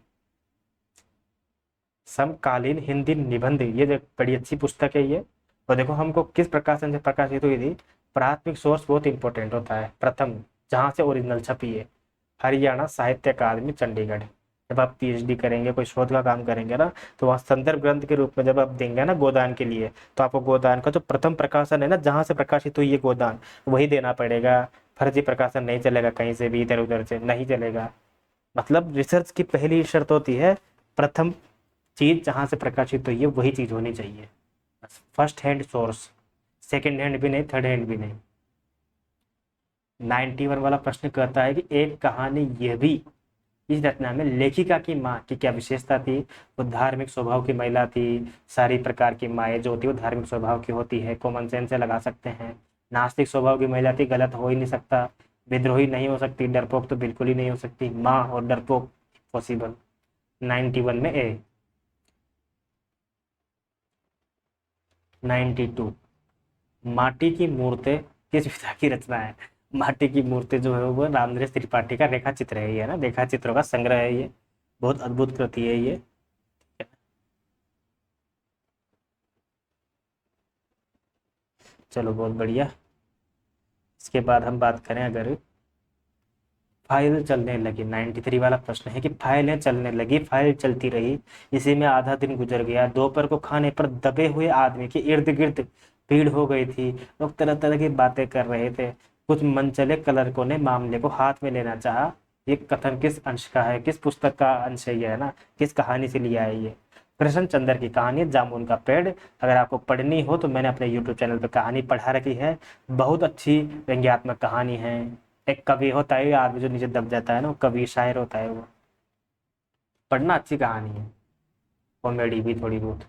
समकालीन हिंदी निबंध, ये बड़ी अच्छी पुस्तक है ये। और देखो हमको किस प्रकाशन से प्रकाशित हुई थी। प्राथमिक सोर्स बहुत इंपॉर्टेंट होता है, प्रथम जहाँ से ओरिजिनल छपी है, हरियाणा साहित्य अकादमी चंडीगढ़। जब आप पीएचडी करेंगे, कोई शोध का काम करेंगे ना, तो वहाँ संदर्भ ग्रंथ के रूप में जब आप देंगे ना गोदान के लिए, तो आपको गोदान का जो प्रथम प्रकाशन है ना, जहाँ से प्रकाशित हुई है गोदान, वही देना पड़ेगा। फर्जी प्रकाशन नहीं चलेगा, कहीं से भी इधर उधर से नहीं चलेगा। मतलब रिसर्च की पहली शर्त होती है प्रथम चीज जहां से प्रकाशित हुई है वही चीज होनी चाहिए। First hand source, second hand भी नहीं, थर्ड हैंड भी नहीं। 91 वाला प्रश्न कहता है कि एक कहानी यह भी, इस रचना में लेखिका की माँ की क्या विशेषता थी? वो धार्मिक स्वभाव की महिला थी। सारी प्रकार की माएँ जो होती है वो धार्मिक स्वभाव की होती है, कॉमन सेंस से लगा सकते हैं। नास्तिक स्वभाव की महिला थी, गलत हो ही नहीं सकता। विद्रोही नहीं हो सकती, डरपोक तो बिल्कुल ही नहीं हो सकती। माँ और डरपोक पॉसिबल। 91 में ए। 92। माटी की मूर्ति किस विधा की रचना है? माटी की मूर्ति जो है वो रामनरेश त्रिपाठी का रेखा चित्र है ये, है ना, रेखा चित्रों का संग्रह है ये। बहुत अद्भुत कृति है ये। चलो बहुत बढ़िया। इसके बाद हम बात करें अगर फाइल चलने लगी, 93 वाला प्रश्न है कि फाइलें चलने लगी, फाइल चलती रही, इसी में आधा दिन गुजर गया, दोपहर को खाने पर दबे हुए आदमी के इर्द गिर्द भीड़ हो गई थी, लोग तरह तरह की बातें कर रहे थे, कुछ मनचले क्लर्कों ने मामले को हाथ में लेना चाहा। ये कथन किस अंश का है, किस पुस्तक का अंश है ये, है ना, किस कहानी से लिया है ये? कृष्ण चंद्र की कहानी जामुन का पेड़। अगर आपको पढ़नी हो तो मैंने अपने यूट्यूब चैनल पर कहानी पढ़ा रखी है, बहुत अच्छी व्यंग्यात्मक कहानी है। एक कवि होता है आदमी जो नीचे दब जाता है ना, वो कवि शायर होता है वो। पढ़ना, अच्छी कहानी है, कॉमेडी भी थोड़ी बहुत।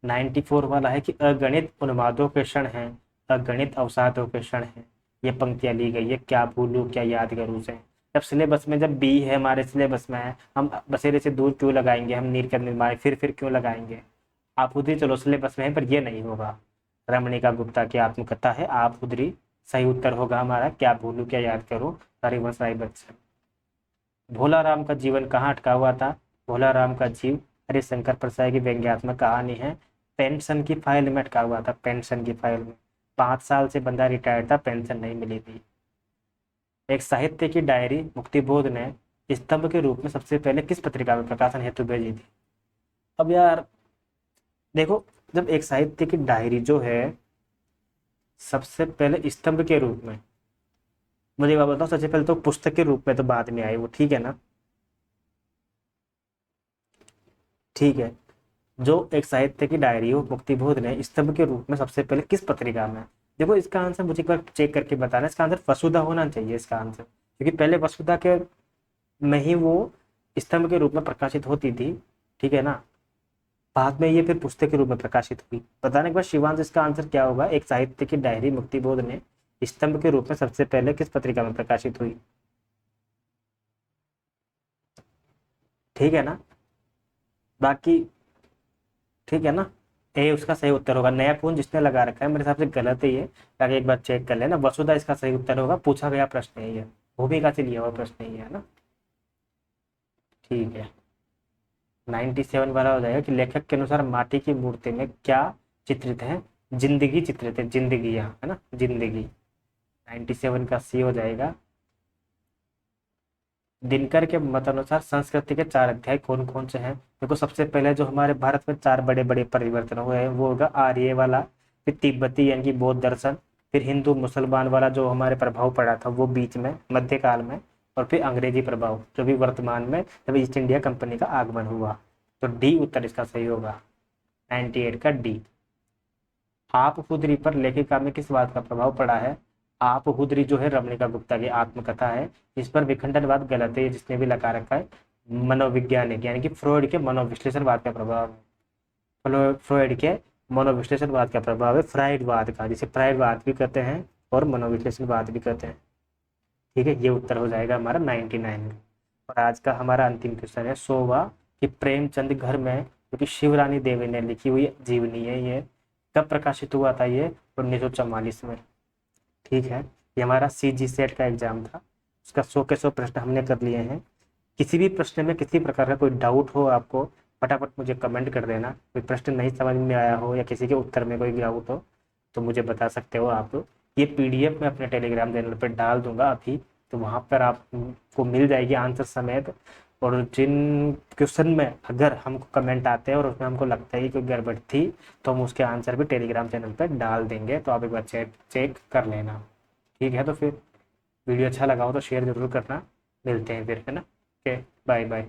94 वाला है कि अगणित उन्मादों के क्षण हैं, अगणित अवसादों के क्षण हैं। ये पंक्तियां ली गई है, क्या भूलूं क्या याद करूं से। जब सिलेबस में, जब बी है हमारे सिलेबस में है, हम बसेरे से दूर क्यों लगाएंगे, हम नीर के निर्माण फिर क्यों लगाएंगे? आप उधरी चलो सिलेबस में है, पर ये नहीं होगा। रमणिका गुप्ता की आत्मकथा है आप उधरी। सही उत्तर होगा हमारा क्या भूलूं क्या याद करूं, हरिवंश राय बच्चन। भोला राम का जीवन कहाँ अटका हुआ था? भोला राम का जीव हरिशंकर प्रसाद की व्यंग्यात्मक कहानी है। पेंशन की फाइल में अटका हुआ था, पेंशन की फाइल में। 5 साल से बंदा रिटायर्ड था, पेंशन नहीं मिली थी। एक साहित्य की डायरी मुक्तिबोध ने स्तंभ के रूप में सबसे पहले किस पत्रिका में प्रकाशन हेतु भेजी थी? अब यार देखो, जब एक साहित्य की डायरी जो है सबसे पहले स्तंभ के रूप में, मुझे एक बात बताओ, सबसे पहले तो पुस्तक के रूप में तो बाद में आई वो, ठीक है ना? ठीक है। जो एक साहित्य की डायरी हो मुक्तिबोध ने स्तंभ के रूप में सबसे पहले किस पत्रिका में? देखो इसका आंसर मुझे एक बार चेक करके बताना, इसका आंसर वसुधा होना चाहिए इसका आंसर, क्योंकि पहले वसुधा के में ही वो स्तंभ के रूप में प्रकाशित होती थी, ठीक है ना? बाद में ये फिर पुस्तक के रूप में प्रकाशित हुई। बताने के बाद शिवांश इसका आंसर क्या होगा? एक साहित्य की डायरी मुक्तिबोध ने स्तंभ के रूप में सबसे पहले किस पत्रिका में प्रकाशित हुई? ठीक है ना? बाकी ठीक है ना? ए उसका सही उत्तर होगा। नया खून जिसने लगा रखा है, मेरे हिसाब से गलत है ये, ताकि एक बार चेक कर लेना। वसुधा इसका सही उत्तर होगा, पूछा गया प्रश्न है ये, भूमिका से लिया हुआ प्रश्न है ये, है ना? ठीक है। 97 वाला हो जाएगा कि लेखक के अनुसार माटी की मूर्ति में क्या चित्रित है? जिंदगी चित्रित है, जिंदगियां, है ना, जिंदगी। 97 का सी हो जाएगा। दिनकर के मत अनुसार संस्कृति के 4 अध्याय कौन कौन से हैं? देखो सबसे पहले जो हमारे भारत में 4 बड़े बड़े परिवर्तन हुए हैं वो होगा आर्य वाला, फिर तिब्बती यानी कि बौद्ध दर्शन, फिर हिंदू मुसलमान वाला जो हमारे प्रभाव पड़ा था वो बीच में मध्यकाल में, और फिर अंग्रेजी प्रभाव जो भी वर्तमान में जब ईस्ट इंडिया कंपनी का आगमन हुआ। तो डी उत्तर इसका सही होगा, 98 का डी। आप खुदरी पर लेखिका में किस बात का प्रभाव पड़ा है? आप खुदरी जो है रमणिका गुप्ता की आत्मकथा है, इस पर विखंडनवाद गलत है, जिसने भी लगा रखा है। मनोवैज्ञानिक यानी कि फ्रॉइड के मनोविश्लेषणवाद का प्रभाव है। फ्रॉइड के मनोविश्लेषणवाद का प्रभाव है, फ्राइडवाद का, जिसे फ्राइडवाद भी कहते हैं और मनोविश्लेषणवाद भी कहते हैं। ठीक है, ये उत्तर हो जाएगा हमारा 99 में। और आज का हमारा अंतिम क्वेश्चन है 100वां कि प्रेमचंद घर में, जो कि शिवरानी देवी ने लिखी हुई जीवनी है, ये कब प्रकाशित हुआ था? ये 1944 में। ठीक है, ये हमारा CG सेट का एग्जाम था, उसका 100 के 100 प्रश्न हमने कर लिए हैं। किसी भी प्रश्न में किसी प्रकार का कोई डाउट हो आपको, फटाफट मुझे कमेंट कर देना। कोई प्रश्न नहीं समझ में आया हो या किसी के उत्तर में कोई डाउट हो तो मुझे बता सकते हो आप। ये PDF मैं अपने टेलीग्राम चैनल पर डाल दूंगा अभी, तो वहाँ पर आपको मिल जाएगी आंसर समेत। और जिन क्वेश्चन में अगर हमको कमेंट आते हैं और उसमें हमको लगता है कि कोई गड़बड़ थी तो हम उसके आंसर भी टेलीग्राम चैनल पर डाल देंगे, तो आप एक बार चेक कर लेना। ठीक है, तो फिर वीडियो अच्छा लगा हो तो शेयर जरूर करना। मिलते हैं फिर, है ना? Okay, bye bye.